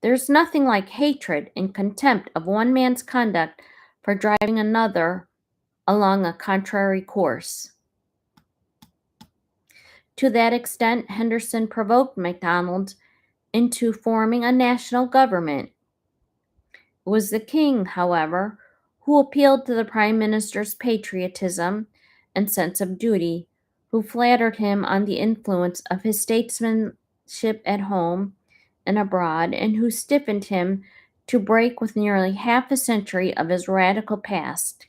A: There's nothing like hatred and contempt of one man's conduct for driving another along a contrary course." To that extent, Henderson provoked MacDonald into forming a national government. It was the king, however, who appealed to the Prime Minister's patriotism and sense of duty, who flattered him on the influence of his statesmanship at home and abroad, and who stiffened him to break with nearly half a century of his radical past.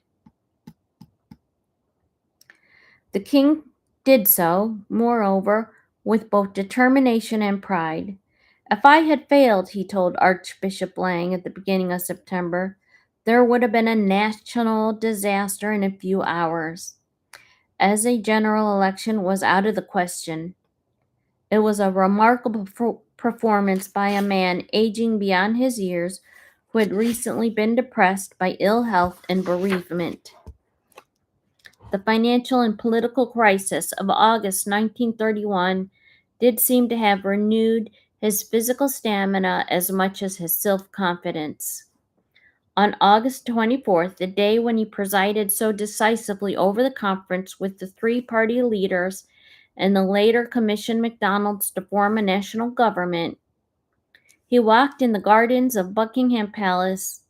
A: The king did so, moreover, with both determination and pride. "If I had failed," he told Archbishop Lang at the beginning of September, "there would have been a national disaster in a few hours. as a general election was out of the question. It was a remarkable performance by a man aging beyond his years who had recently been depressed by ill health and bereavement. The financial and political crisis of August 1931 did seem to have renewed his physical stamina as much as his self-confidence. On August 24th, the day when he presided so decisively over the conference with the three party leaders and the later commissioned MacDonalds to form a national government, he walked in the gardens of Buckingham Palace,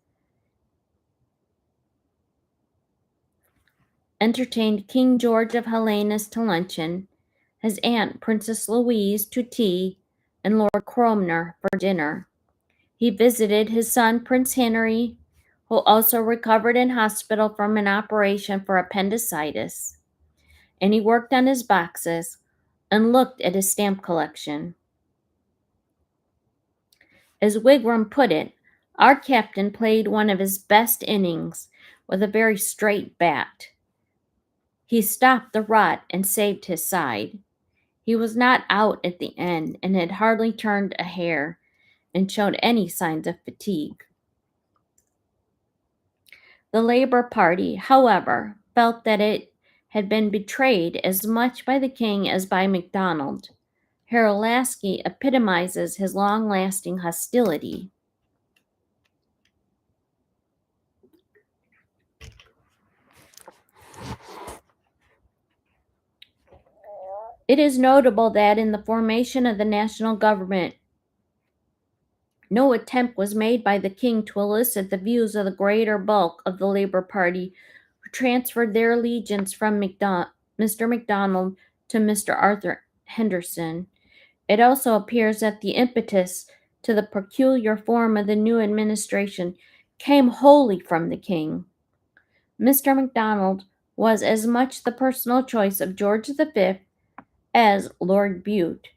A: entertained King George of Helena to luncheon, his aunt Princess Louise to tea, and Lord Cromer for dinner. He visited his son Prince Henry, who also recovered in hospital from an operation for appendicitis, and he worked on his boxes and looked at his stamp collection. As Wigram put it, our captain played one of his best innings with a very straight bat. He stopped the rot and saved his side. He was not out at the end and had hardly turned a hair and showed any signs of fatigue. The Labour Party, however, felt that it had been betrayed as much by the king as by MacDonald. Harold Laski epitomizes his long-lasting hostility. It is notable that in the formation of the national government, no attempt was made by the king to elicit the views of the greater bulk of the Labour Party, who transferred their allegiance from Mr. MacDonald to Mr. Arthur Henderson. It also appears that the impetus to the peculiar form of the new administration came wholly from the king. Mr. MacDonald was as much the personal choice of George V as Lord Bute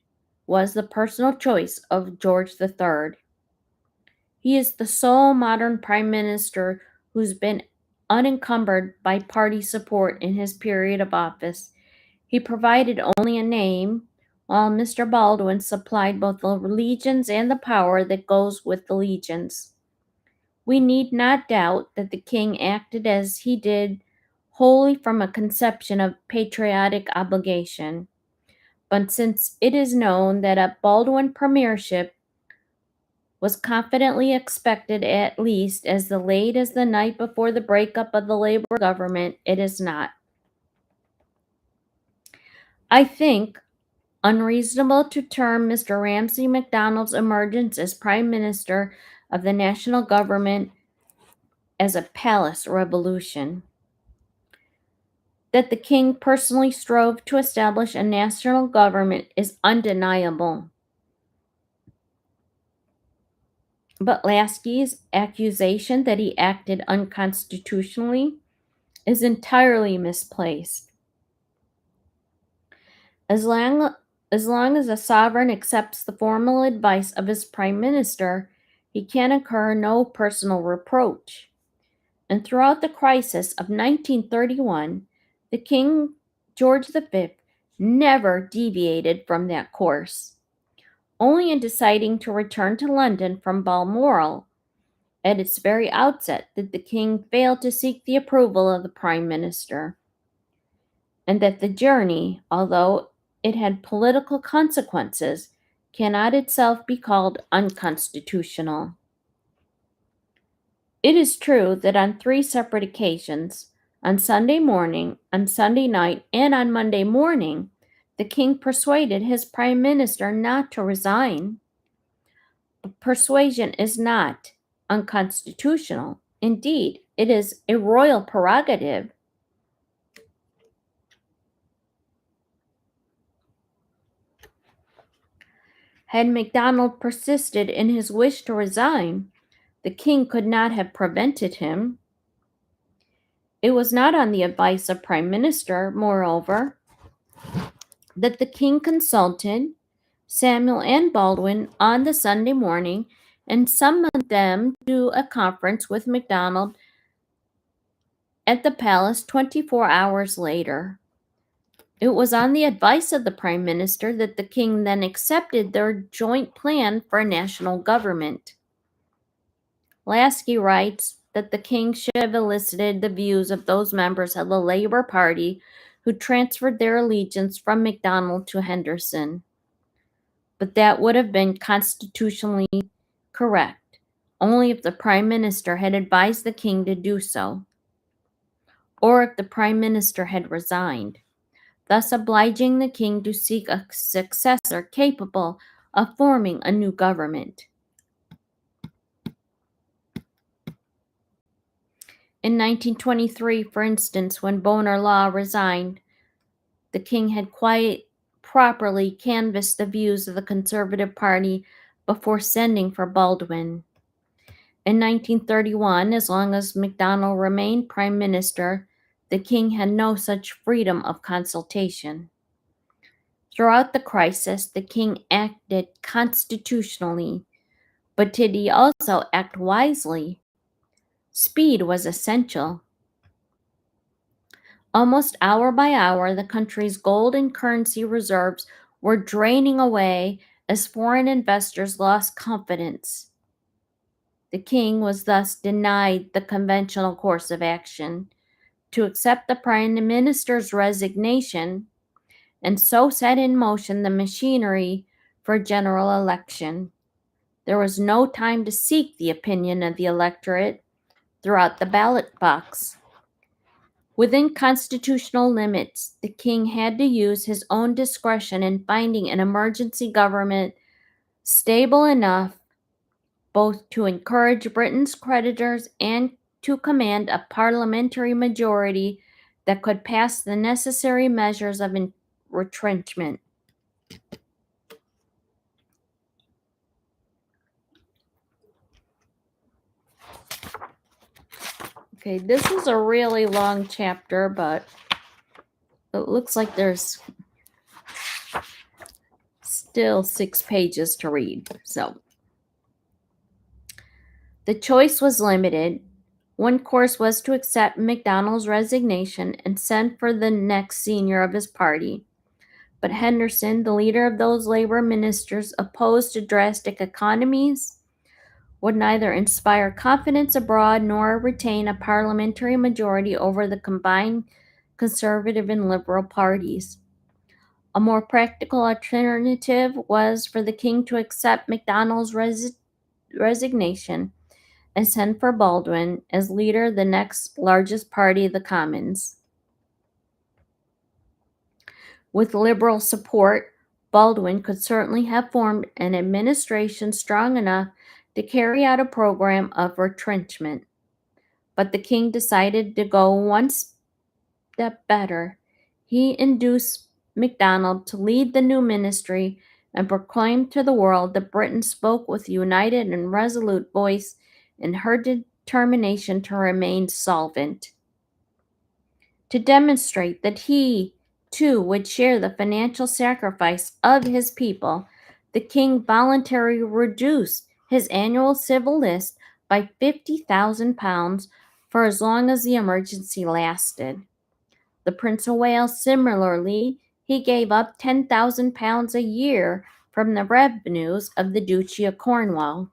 A: was the personal choice of George III. He is the sole modern prime minister who's been unencumbered by party support in his period of office. He provided only a name, while Mr. Baldwin supplied both the legions and the power that goes with the legions. We need not doubt that the king acted as he did wholly from a conception of patriotic obligation. But since it is known that a Baldwin premiership was confidently expected at least as late as the night before the breakup of the Labour government, it is not, I think, unreasonable to term Mr. Ramsay MacDonald's emergence as Prime Minister of the national government as a palace revolution. That the king personally strove to establish a national government is undeniable. But Laski's accusation that he acted unconstitutionally is entirely misplaced. As long as a sovereign accepts the formal advice of his prime minister, he can incur no personal reproach. And throughout the crisis of 1931, the King George V never deviated from that course. Only in deciding to return to London from Balmoral at its very outset did the king fail to seek the approval of the prime minister, and that the journey, although it had political consequences, cannot itself be called unconstitutional. It is true that on 3 separate occasions, on Sunday morning, on Sunday night, and on Monday morning, the king persuaded his prime minister not to resign. But persuasion is not unconstitutional. Indeed, it is a royal prerogative. Had MacDonald persisted in his wish to resign, the king could not have prevented him. It was not on the advice of Prime Minister, moreover, that the king consulted Samuel and Baldwin on the Sunday morning and summoned them to a conference with MacDonald at the palace 24 hours later. It was on the advice of the Prime Minister that the King then accepted their joint plan for a national government. Lasky writes that the King should have elicited the views of those members of the Labour Party who transferred their allegiance from MacDonald to Henderson. But that would have been constitutionally correct, only if the Prime Minister had advised the King to do so, or if the Prime Minister had resigned, thus obliging the King to seek a successor capable of forming a new government. In 1923, for instance, when Bonar-Law resigned, the King had quite properly canvassed the views of the Conservative Party before sending for Baldwin. In 1931, as long as MacDonald remained Prime Minister, the King had no such freedom of consultation. Throughout the crisis, the King acted constitutionally, but did he also act wisely? Speed was essential. Almost hour by hour, the country's gold and currency reserves were draining away as foreign investors lost confidence. The King was thus denied the conventional course of action to accept the Prime Minister's resignation, and so set in motion the machinery for a general election. There was no time to seek the opinion of the electorate throughout the ballot box. Within constitutional limits, the King had to use his own discretion in finding an emergency government stable enough both to encourage Britain's creditors and to command a parliamentary majority that could pass the necessary measures of retrenchment. Okay, this is a really long chapter, but it looks like there's still 6 pages to read. So, the choice was limited. One course was to accept MacDonald's resignation and send for the next senior of his party. But Henderson, the leader of those Labour ministers opposed to drastic economies, would neither inspire confidence abroad nor retain a parliamentary majority over the combined Conservative and Liberal parties. A more practical alternative was for the King to accept MacDonald's resignation and send for Baldwin as leader of the next largest party, the Commons. With Liberal support, Baldwin could certainly have formed an administration strong enough to carry out a program of retrenchment. But the King decided to go one step better. He induced MacDonald to lead the new ministry and proclaimed to the world that Britain spoke with united and resolute voice in her determination to remain solvent. To demonstrate that he, too, would share the financial sacrifice of his people, the King voluntarily reduced his annual civil list by £50,000 for as long as the emergency lasted. The Prince of Wales, similarly, he gave up £10,000 a year from the revenues of the Duchy of Cornwall.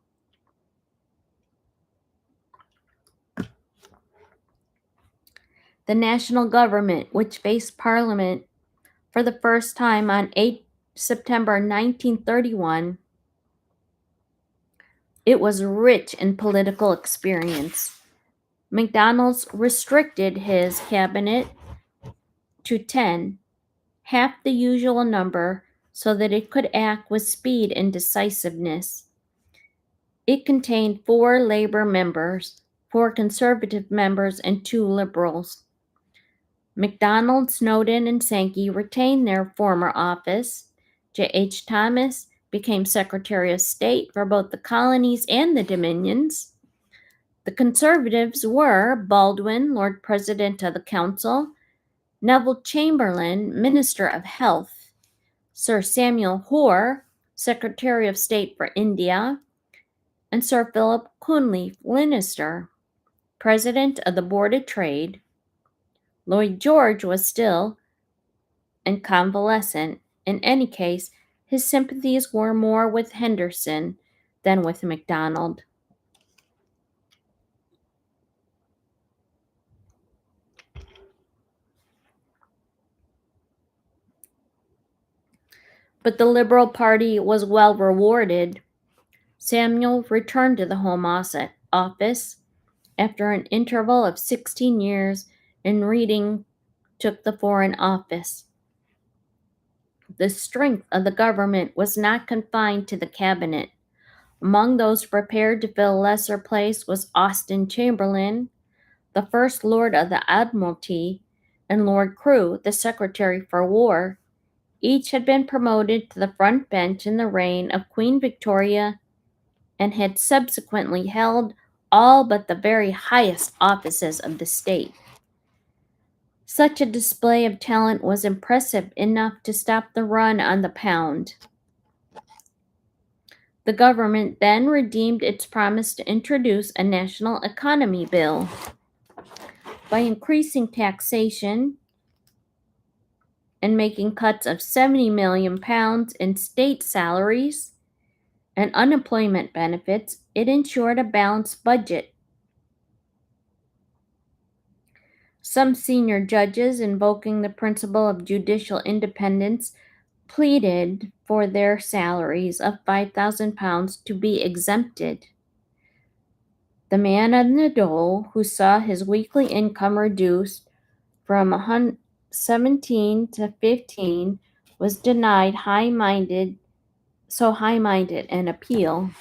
A: The national government, which faced Parliament for the first time on 8 September 1931, it was rich in political experience. MacDonald restricted his cabinet to 10, half the usual number, so that it could act with speed and decisiveness. It contained 4 Labour members, 4 Conservative members, and 2 Liberals. MacDonald, Snowdon, and Sankey retained their former office. J.H. Thomas became Secretary of State for both the colonies and the Dominions. The Conservatives were Baldwin, Lord President of the Council, Neville Chamberlain, Minister of Health, Sir Samuel Hoare, Secretary of State for India, and Sir Philip Cunliffe, Minister, President of the Board of Trade. Lloyd George was still and convalescent. In any case, his sympathies were more with Henderson than with MacDonald. But the Liberal Party was well rewarded. Samuel returned to the Home Office after an interval of 16 years, and Reading took the Foreign Office. The strength of the government was not confined to the cabinet. Among those prepared to fill a lesser place was Austen Chamberlain, the First Lord of the Admiralty, and Lord Crewe, the Secretary for War. Each had been promoted to the front bench in the reign of Queen Victoria and had subsequently held all but the very highest offices of the state. Such a display of talent was impressive enough to stop the run on the pound. The government then redeemed its promise to introduce a national economy bill by increasing taxation and making cuts of £70 million in state salaries and unemployment benefits. It ensured a balanced budget. Some senior judges, invoking the principle of judicial independence, pleaded for their salaries of £5,000 to be exempted. The man on the dole, who saw his weekly income reduced from 17 to 15, was denied so high-minded an appeal.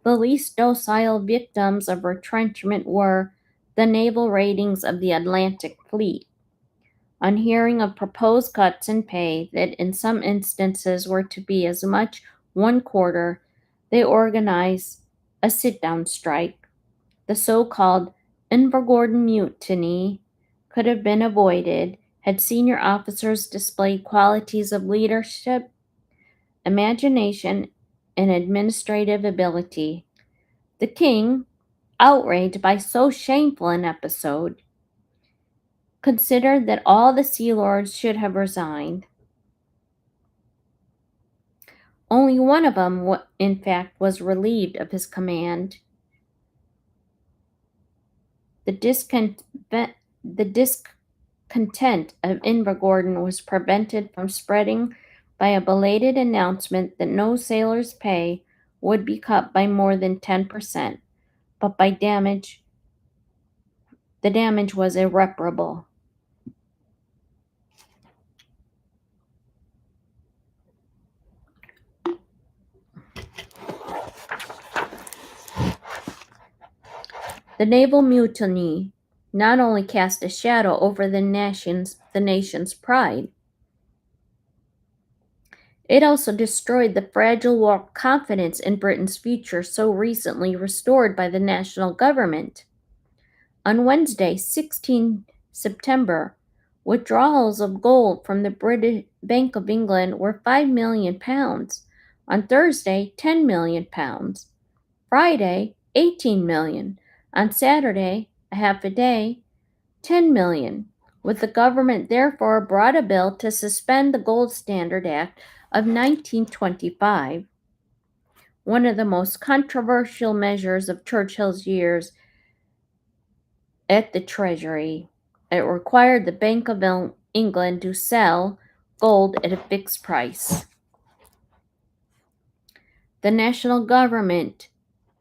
A: The least docile victims of retrenchment were the naval ratings of the Atlantic Fleet. On hearing of proposed cuts in pay that in some instances were to be as much 1/4, they organized a sit-down strike. The so-called Invergordon Mutiny could have been avoided had senior officers displayed qualities of leadership, imagination, and administrative ability. The king, outraged by so shameful an episode, considered that all the sea lords should have resigned. Only one of them, in fact, was relieved of his command. The discontent of Invergordon was prevented from spreading by a belated announcement that no sailor's pay would be cut by more than 10%, but the damage was irreparable. The naval mutiny not only cast a shadow over the nation's pride, it also destroyed the fragile confidence in Britain's future so recently restored by the national government. On Wednesday, 16 September, withdrawals of gold from the British Bank of England were £5 million. On Thursday, £10 million. Friday, £18 million. On Saturday, a half a day, $10 million, with the government therefore brought a bill to suspend the Gold Standard Act of 1925, one of the most controversial measures of Churchill's years at the Treasury. It required the Bank of England to sell gold at a fixed price. The national government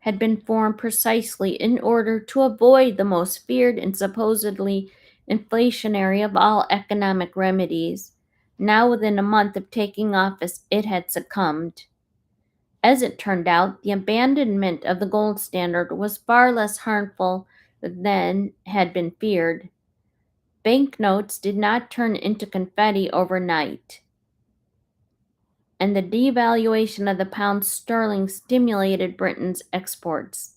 A: had been formed precisely in order to avoid the most feared and supposedly inflationary of all economic remedies. Now, within a month of taking office, it had succumbed. As it turned out, the abandonment of the gold standard was far less harmful than had been feared. Banknotes did not turn into confetti overnight, and the devaluation of the pound sterling stimulated Britain's exports.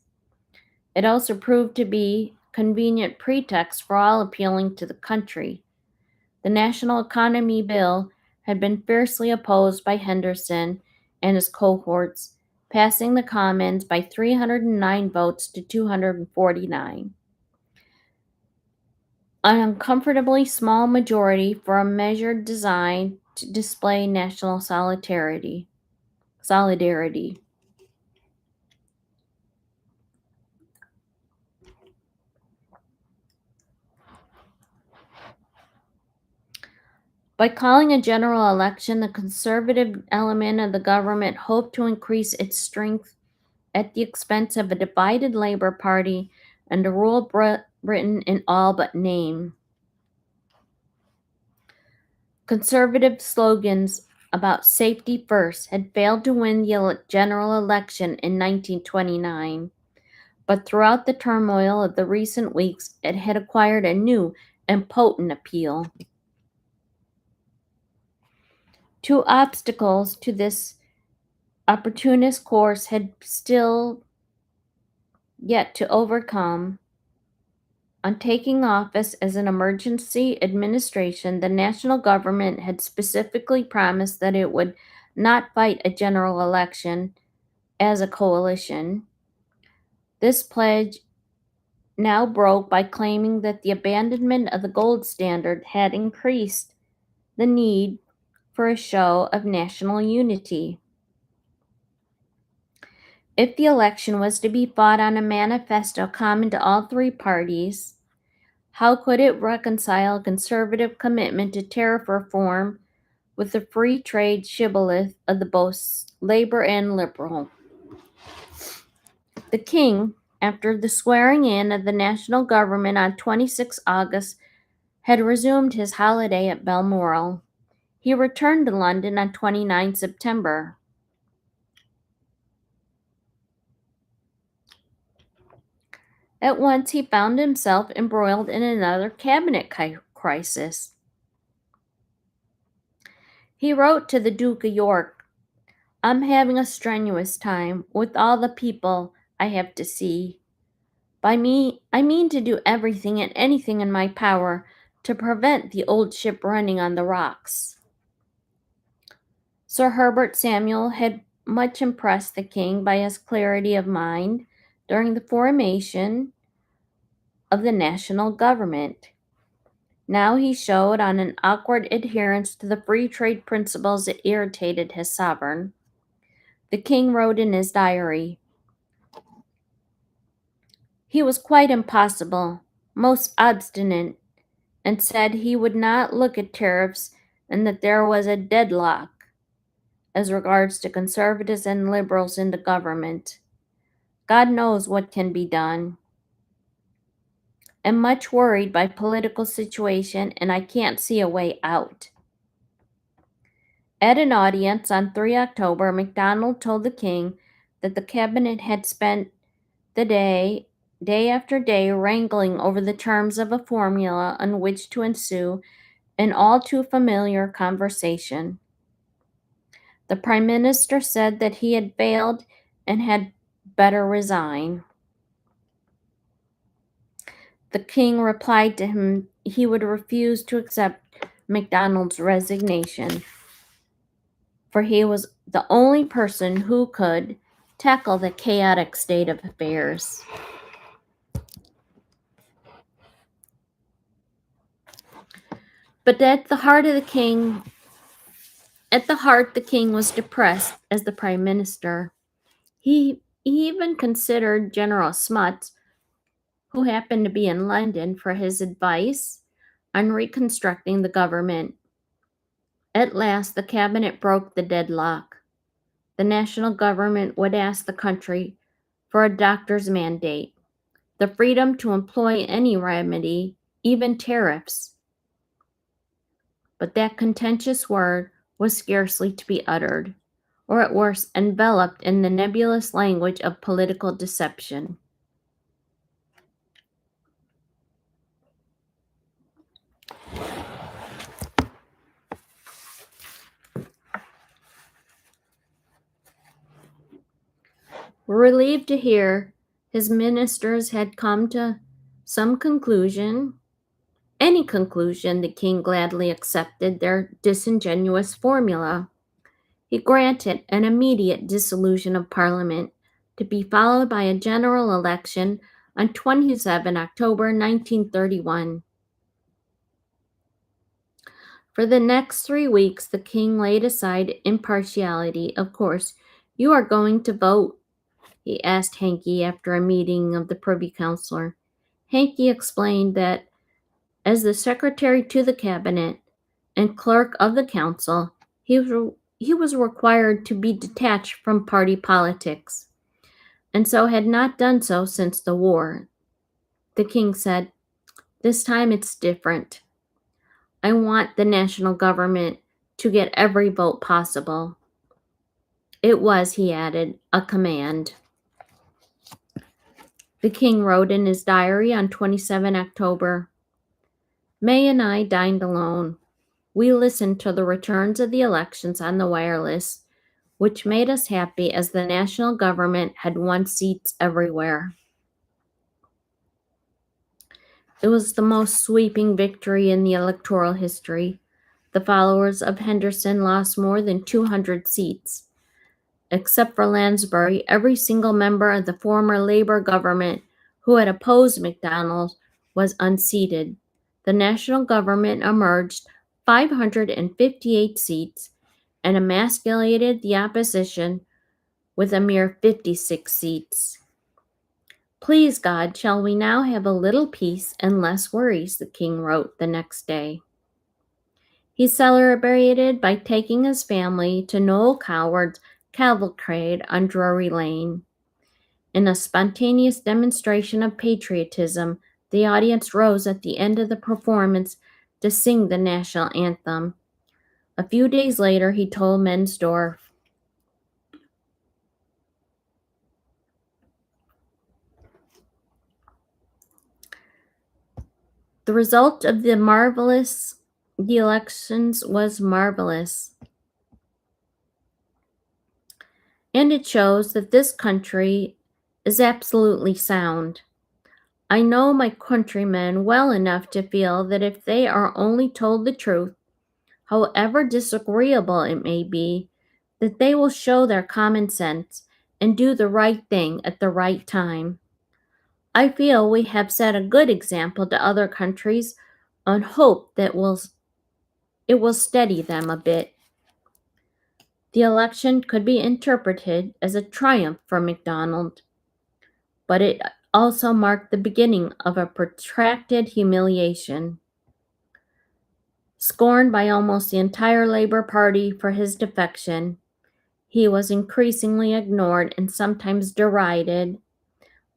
A: It also proved to be a convenient pretext for all appealing to the country. The National Economy Bill had been fiercely opposed by Henderson and his cohorts, passing the Commons by 309 votes to 249. an uncomfortably small majority for a measure designed to display national solidarity. By calling a general election, the conservative element of the government hoped to increase its strength at the expense of a divided Labour Party and to rule Britain in all but name. Conservative slogans about safety first had failed to win the general election in 1929, but throughout the turmoil of the recent weeks, it had acquired a new and potent appeal. Two obstacles to this opportunist course had still yet to overcome. On taking office as an emergency administration, the national government had specifically promised that it would not fight a general election as a coalition. This pledge now broke by claiming that the abandonment of the gold standard had increased the need for a show of national unity. If the election was to be fought on a manifesto common to all three parties, how could it reconcile a conservative commitment to tariff reform with the free trade shibboleth of the both Labor and Liberal? The King, after the swearing in of the national government on 26 August, had resumed his holiday at Balmoral. He returned to London on 29 September. At once he found himself embroiled in another cabinet crisis. He wrote to the Duke of York, "I'm having a strenuous time with all the people I have to see. I mean to do everything and anything in my power to prevent the old ship running on the rocks." Sir Herbert Samuel had much impressed the king by his clarity of mind during the formation of the national government. Now he showed on an awkward adherence to the free trade principles that irritated his sovereign. The king wrote in his diary, "He was quite impossible, most obstinate, and said he would not look at tariffs and that there was a deadlock as regards to conservatives and liberals in the government. God knows what can be done. Am much worried by political situation and I can't see a way out." At an audience on 3 October, MacDonald told the king that the cabinet had spent the day after day, wrangling over the terms of a formula on which to ensue an all too familiar conversation. The Prime Minister said that he had failed and had better resign. The king replied to him he would refuse to accept MacDonald's resignation, for he was the only person who could tackle the chaotic state of affairs. But at the heart, the king was depressed as the prime minister. He even considered General Smuts, who happened to be in London, for his advice on reconstructing the government. At last, the cabinet broke the deadlock. The national government would ask the country for a doctor's mandate, the freedom to employ any remedy, even tariffs. But that contentious word was scarcely to be uttered, or at worst enveloped in the nebulous language of political deception. We're relieved to hear his ministers had come to some conclusion. Any conclusion, the king gladly accepted their disingenuous formula. He granted an immediate dissolution of Parliament, to be followed by a general election on 27 October 1931. For the next 3 weeks, the king laid aside impartiality. Of course, you are going to vote, he asked Hanky after a meeting of the Privy Council. Hanky explained that as the secretary to the cabinet and clerk of the council, he was required to be detached from party politics, and so had not done so since the war. The king said, "This time it's different. I want the national government to get every vote possible." It was, he added, a command. The king wrote in his diary on 27 October, "May and I dined alone. We listened to the returns of the elections on the wireless, which made us happy as the national government had won seats everywhere. It was the most sweeping victory in the electoral history. The followers of Henderson lost more than 200 seats. Except for Lansbury, every single member of the former Labour government who had opposed MacDonald was unseated. The national government emerged 558 seats and emasculated the opposition with a mere 56 seats. Please God, shall we now have a little peace and less worries," the king wrote the next day. He celebrated by taking his family to Noel Coward's cavalcade on Drury Lane. In a spontaneous demonstration of patriotism, the audience rose at the end of the performance to sing the national anthem. A few days later, he told Mensdorf, "The result of the elections was marvelous. And it shows that this country is absolutely sound. I know my countrymen well enough to feel that if they are only told the truth, however disagreeable it may be, that they will show their common sense and do the right thing at the right time. I feel we have set a good example to other countries and hope that it will steady them a bit." The election could be interpreted as a triumph for MacDonald, but it also marked the beginning of a protracted humiliation. Scorned by almost the entire Labour Party for his defection, he was increasingly ignored and sometimes derided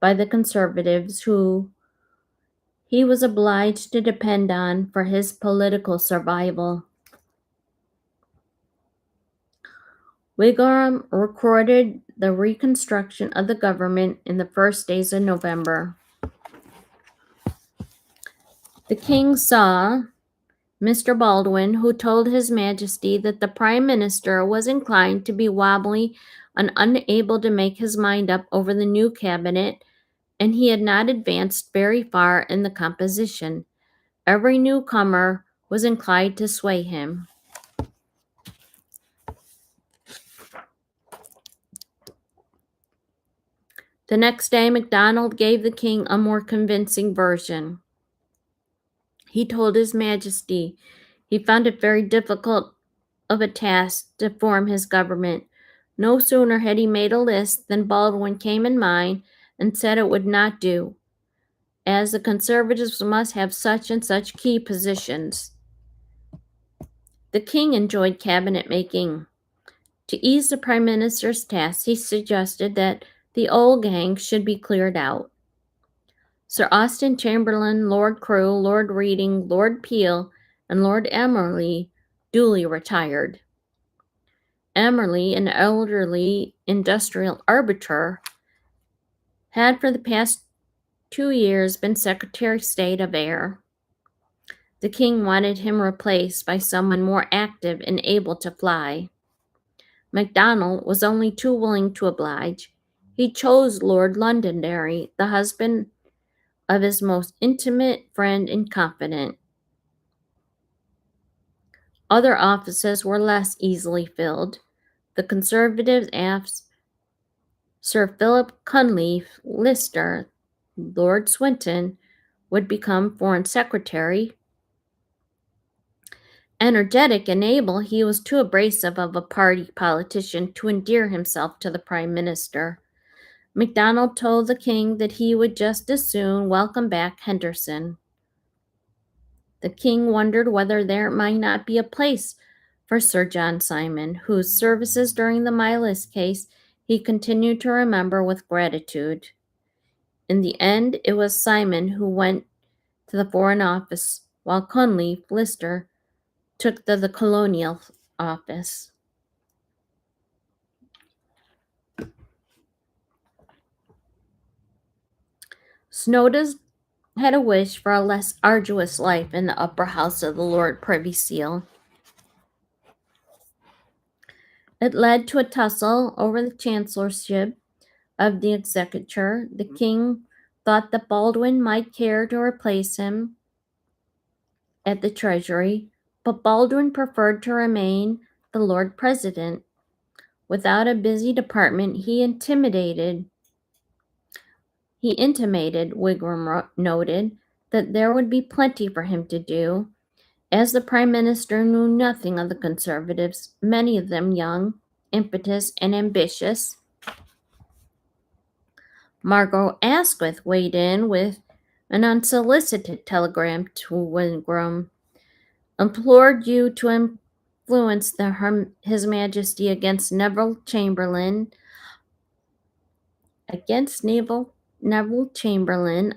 A: by the Conservatives, who he was obliged to depend on for his political survival. Wigram recorded the reconstruction of the government in the first days of November. The king saw Mr. Baldwin, who told His Majesty that the Prime Minister was inclined to be wobbly and unable to make his mind up over the new cabinet, and he had not advanced very far in the composition. Every newcomer was inclined to sway him. The next day, MacDonald gave the king a more convincing version. He told His Majesty he found it very difficult of a task to form his government. No sooner had he made a list than Baldwin came in mind and said it would not do, as the Conservatives must have such and such key positions. The king enjoyed cabinet making. To ease the Prime Minister's task, he suggested that the old gang should be cleared out. Sir Austen Chamberlain, Lord Crewe, Lord Reading, Lord Peel, and Lord Amerley duly retired. Amerley, an elderly industrial arbiter, had for the past 2 years been Secretary of State of Air. The king wanted him replaced by someone more active and able to fly. MacDonald was only too willing to oblige. He chose Lord Londonderry, the husband of his most intimate friend and confidant. Other offices were less easily filled. The Conservatives asked Sir Philip Cunliffe Lister, Lord Swinton, would become Foreign Secretary, Energetic and able, he was too abrasive of a party politician to endear himself to the prime minister. MacDonald told the king that he would just as soon welcome back Henderson. The king wondered whether there might not be a place for Sir John Simon, whose services during the Milas case he continued to remember with gratitude. In the end, it was Simon who went to the Foreign Office, while Cunliffe Lister took to the Colonial Office. Snowdon had a wish for a less arduous life in the upper house of the Lord Privy Seal. It led to a tussle over the chancellorship of the exchequer. The king thought that Baldwin might care to replace him at the treasury, but Baldwin preferred to remain the Lord President. Without a busy department, he intimated, Wigram noted, that there would be plenty for him to do. As the prime minister knew nothing of the Conservatives, many of them young, impetuous, and ambitious, Margot Asquith weighed in with an unsolicited telegram to Wigram, implored you to influence His Majesty against Neville Chamberlain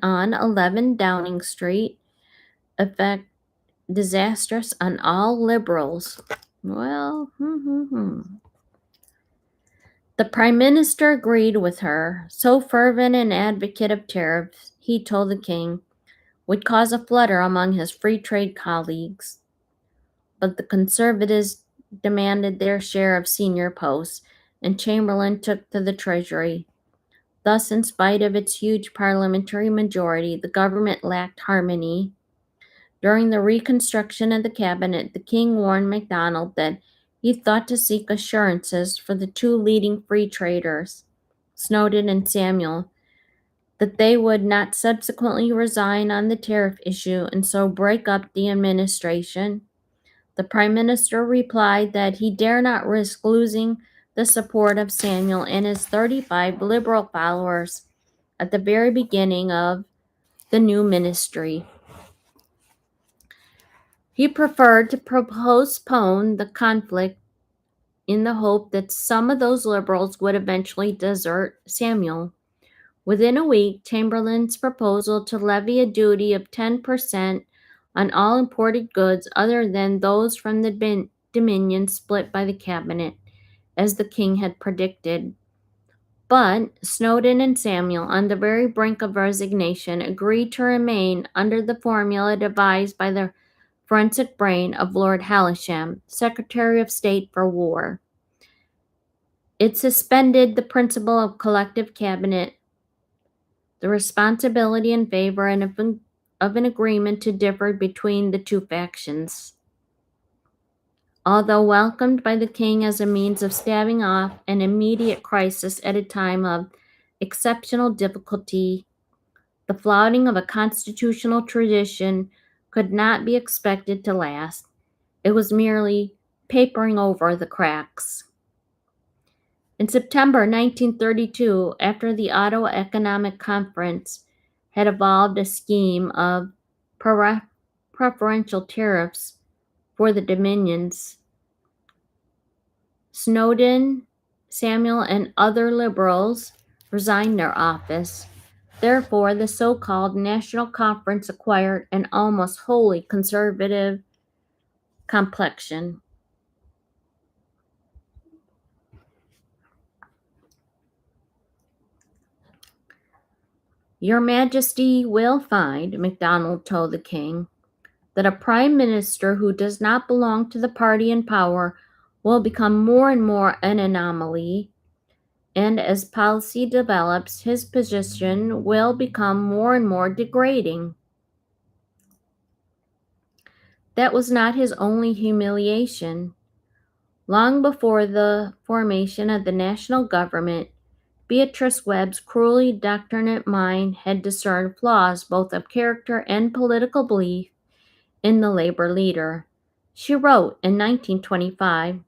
A: on 11 Downing Street, effect disastrous on all liberals. Well, The prime minister agreed with her. So fervent an advocate of tariffs, he told the king, would cause a flutter among his free trade colleagues. But the Conservatives demanded their share of senior posts, and Chamberlain took to the treasury. Thus, in spite of its huge parliamentary majority, the government lacked harmony. During the reconstruction of the cabinet, the king warned MacDonald that he thought to seek assurances for the two leading free traders, Snowdon and Samuel, that they would not subsequently resign on the tariff issue and so break up the administration. The prime minister replied that he dare not risk losing the support of Samuel and his 35 liberal followers at the very beginning of the new ministry. He preferred to postpone the conflict in the hope that some of those liberals would eventually desert Samuel. Within a week, Chamberlain's proposal to levy a duty of 10% on all imported goods other than those from the Dominion split by the cabinet, as the king had predicted. But Snowdon and Samuel, on the very brink of resignation, agreed to remain under the formula devised by the forensic brain of Lord Hailsham, Secretary of State for War. It suspended the principle of collective cabinet, the responsibility in favor of an agreement to differ between the two factions. Although welcomed by the king as a means of staving off an immediate crisis at a time of exceptional difficulty, the flouting of a constitutional tradition could not be expected to last. It was merely papering over the cracks. In September 1932, after the Ottawa Economic Conference had evolved a scheme of preferential tariffs for the Dominions, Snowdon, Samuel, and other liberals resigned their office. Therefore, the so-called National Conference acquired an almost wholly conservative complexion. Your Majesty will find, MacDonald told the king, that a prime minister who does not belong to the party in power will become more and more an anomaly, and as policy develops, his position will become more and more degrading. That was not his only humiliation. Long before the formation of the national government, Beatrice Webb's cruelly doctrinate mind had discerned flaws both of character and political belief in the labor leader. She wrote in 1925,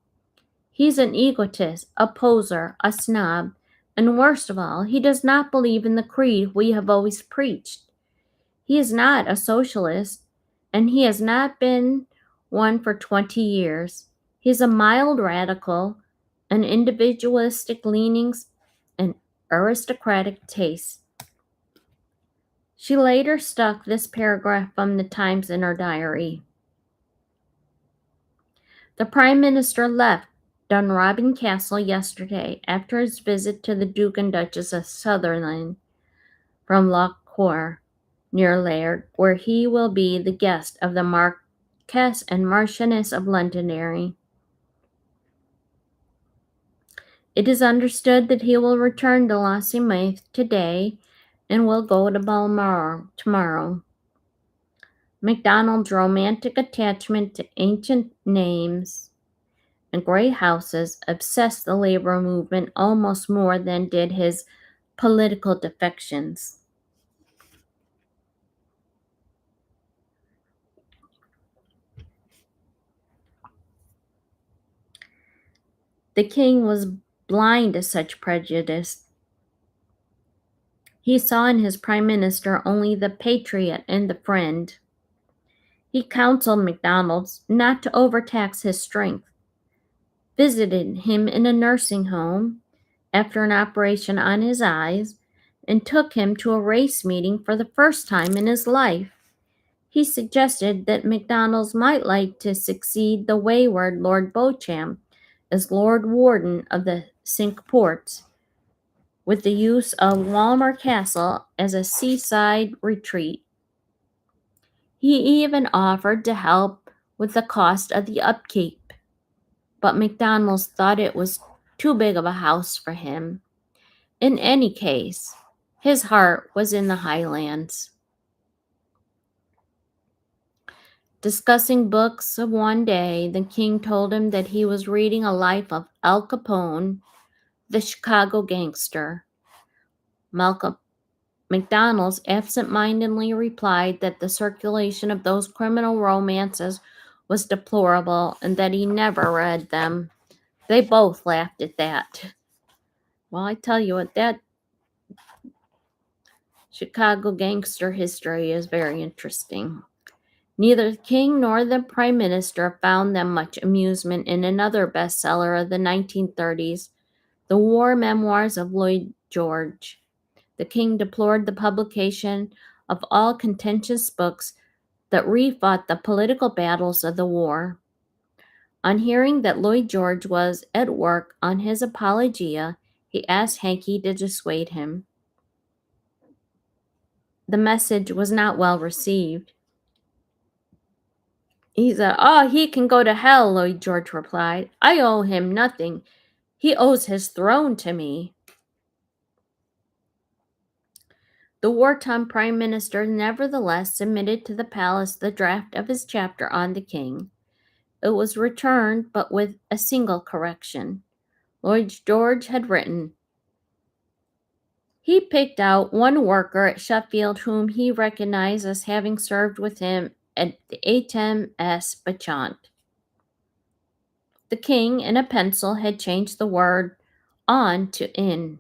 A: "He's an egotist, a poser, a snob, and worst of all, he does not believe in the creed we have always preached. He is not a socialist, and he has not been one for 20 years. He is a mild radical, an individualistic leanings, and aristocratic tastes." She later stuck this paragraph from the Times in her diary. The Prime Minister left Dunrobin Castle yesterday after his visit to the Duke and Duchess of Sutherland from Lochcore, near Lairg, where he will be the guest of the Marquess and Marchioness of Londonderry. It is understood that he will return to Lossiemouth today and will go to Balmoral tomorrow. MacDonald's romantic attachment to ancient names and great houses obsessed the labor movement almost more than did his political defections. The king was blind to such prejudice. He saw in his prime minister only the patriot and the friend. He counseled MacDonald not to overtax his strength, visited him in a nursing home after an operation on his eyes, and took him to a race meeting for the first time in his life. He suggested that MacDonald might like to succeed the wayward Lord Beauchamp as Lord Warden of the Cinque Ports, with the use of Walmer Castle as a seaside retreat. He even offered to help with the cost of the upkeep, but MacDonald thought it was too big of a house for him. In any case, his heart was in the Highlands. Discussing books of one day, the king told him that he was reading a life of Al Capone, the Chicago gangster. Malcolm MacDonald absent-mindedly replied that the circulation of those criminal romances was deplorable and that he never read them. They both laughed at that. Well, I tell you what, that Chicago gangster history is very interesting. Neither the king nor the prime minister found them much amusement in another bestseller of the 1930s, The War Memoirs of Lloyd George. The king deplored the publication of all contentious books that refought the political battles of the war. On hearing that Lloyd George was at work on his Apologia, he asked Hankey to dissuade him. The message was not well received. He said, "Oh, he can go to hell," Lloyd George replied. "I owe him nothing. He owes his throne to me." The wartime prime minister nevertheless submitted to the palace the draft of his chapter on the king. It was returned, but with a single correction. Lloyd George had written, "He picked out one worker at Sheffield whom he recognized as having served with him at the HMS Bachant." The king, in a pencil, had changed the word "on" to "in."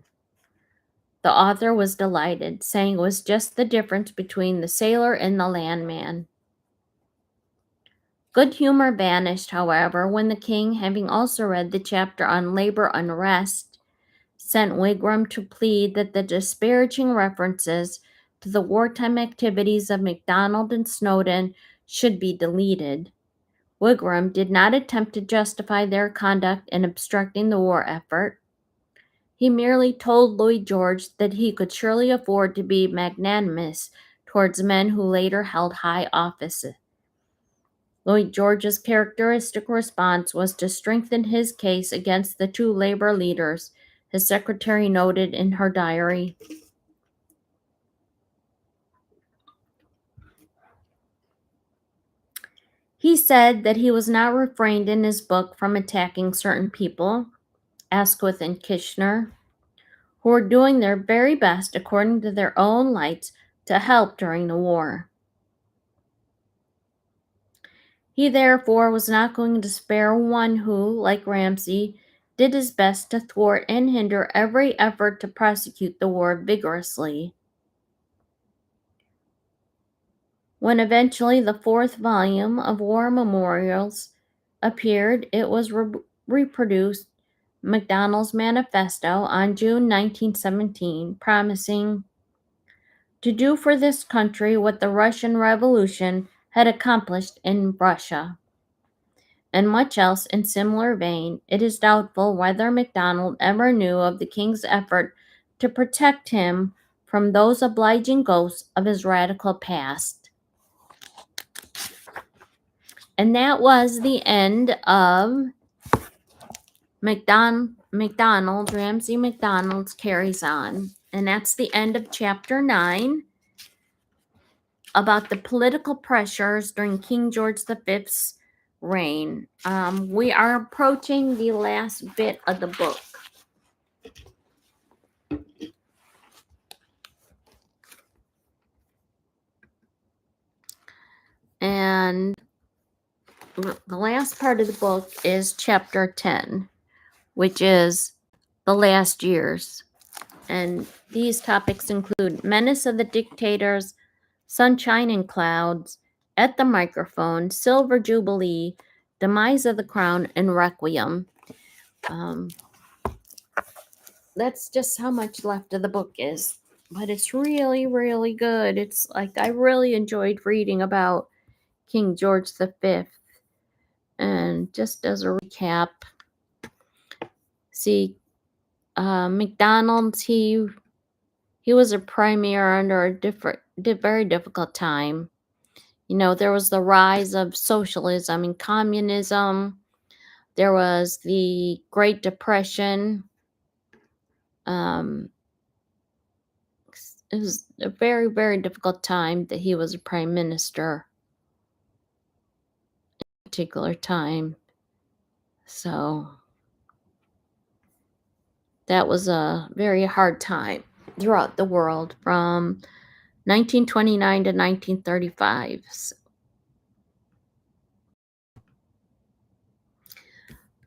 A: The author was delighted, saying it was just the difference between the sailor and the landman. Good humor vanished, however, when the king, having also read the chapter on labor unrest, sent Wigram to plead that the disparaging references to the wartime activities of MacDonald and Snowden should be deleted. Wigram did not attempt to justify their conduct in obstructing the war effort. He merely told Lloyd George that he could surely afford to be magnanimous towards men who later held high office. Lloyd George's characteristic response was to strengthen his case against the two labor leaders, his secretary noted in her diary. He said that he was not refrained in his book from attacking certain people, Asquith and Kitchener, who were doing their very best according to their own lights to help during the war. He therefore was not going to spare one who, like Ramsay, did his best to thwart and hinder every effort to prosecute the war vigorously. When eventually the fourth volume of War Memorials appeared, it was reproduced MacDonald's manifesto on June 1917, promising to do for this country what the Russian Revolution had accomplished in Russia, and much else in similar vein. It is doubtful whether MacDonald ever knew of the king's effort to protect him from those obliging ghosts of his radical past. And that was the end of MacDonald, Ramsay MacDonald's Carries On. And that's the end of chapter 9 about the political pressures during King George V's reign. We are approaching the last bit of the book. And the last part of the book is chapter 10, which is the last years. And these topics include Menace of the Dictators, Sunshine and Clouds, At the Microphone, Silver Jubilee, Demise of the Crown, and Requiem. That's just how much left of the book is. But it's really, really good. It's like I really enjoyed reading about King George V. And just as a recap, see, McDonald's, he was a premier under a very difficult time. You know, there was the rise of socialism and communism. There was the Great Depression. It was a very, very difficult time that he was a prime minister at a particular time. So that was a very hard time throughout the world from 1929 to 1935.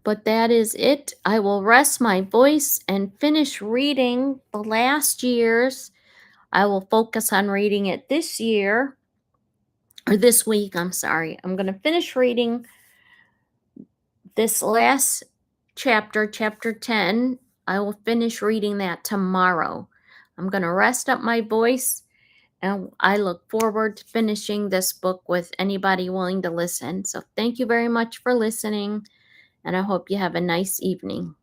A: But that is it. I will rest my voice and finish reading the last years. I will focus on reading it this year, or this week, I'm sorry. I'm going to finish reading this last chapter, chapter 10. I will finish reading that tomorrow. I'm going to rest up my voice, and I look forward to finishing this book with anybody willing to listen. So thank you very much for listening, and I hope you have a nice evening.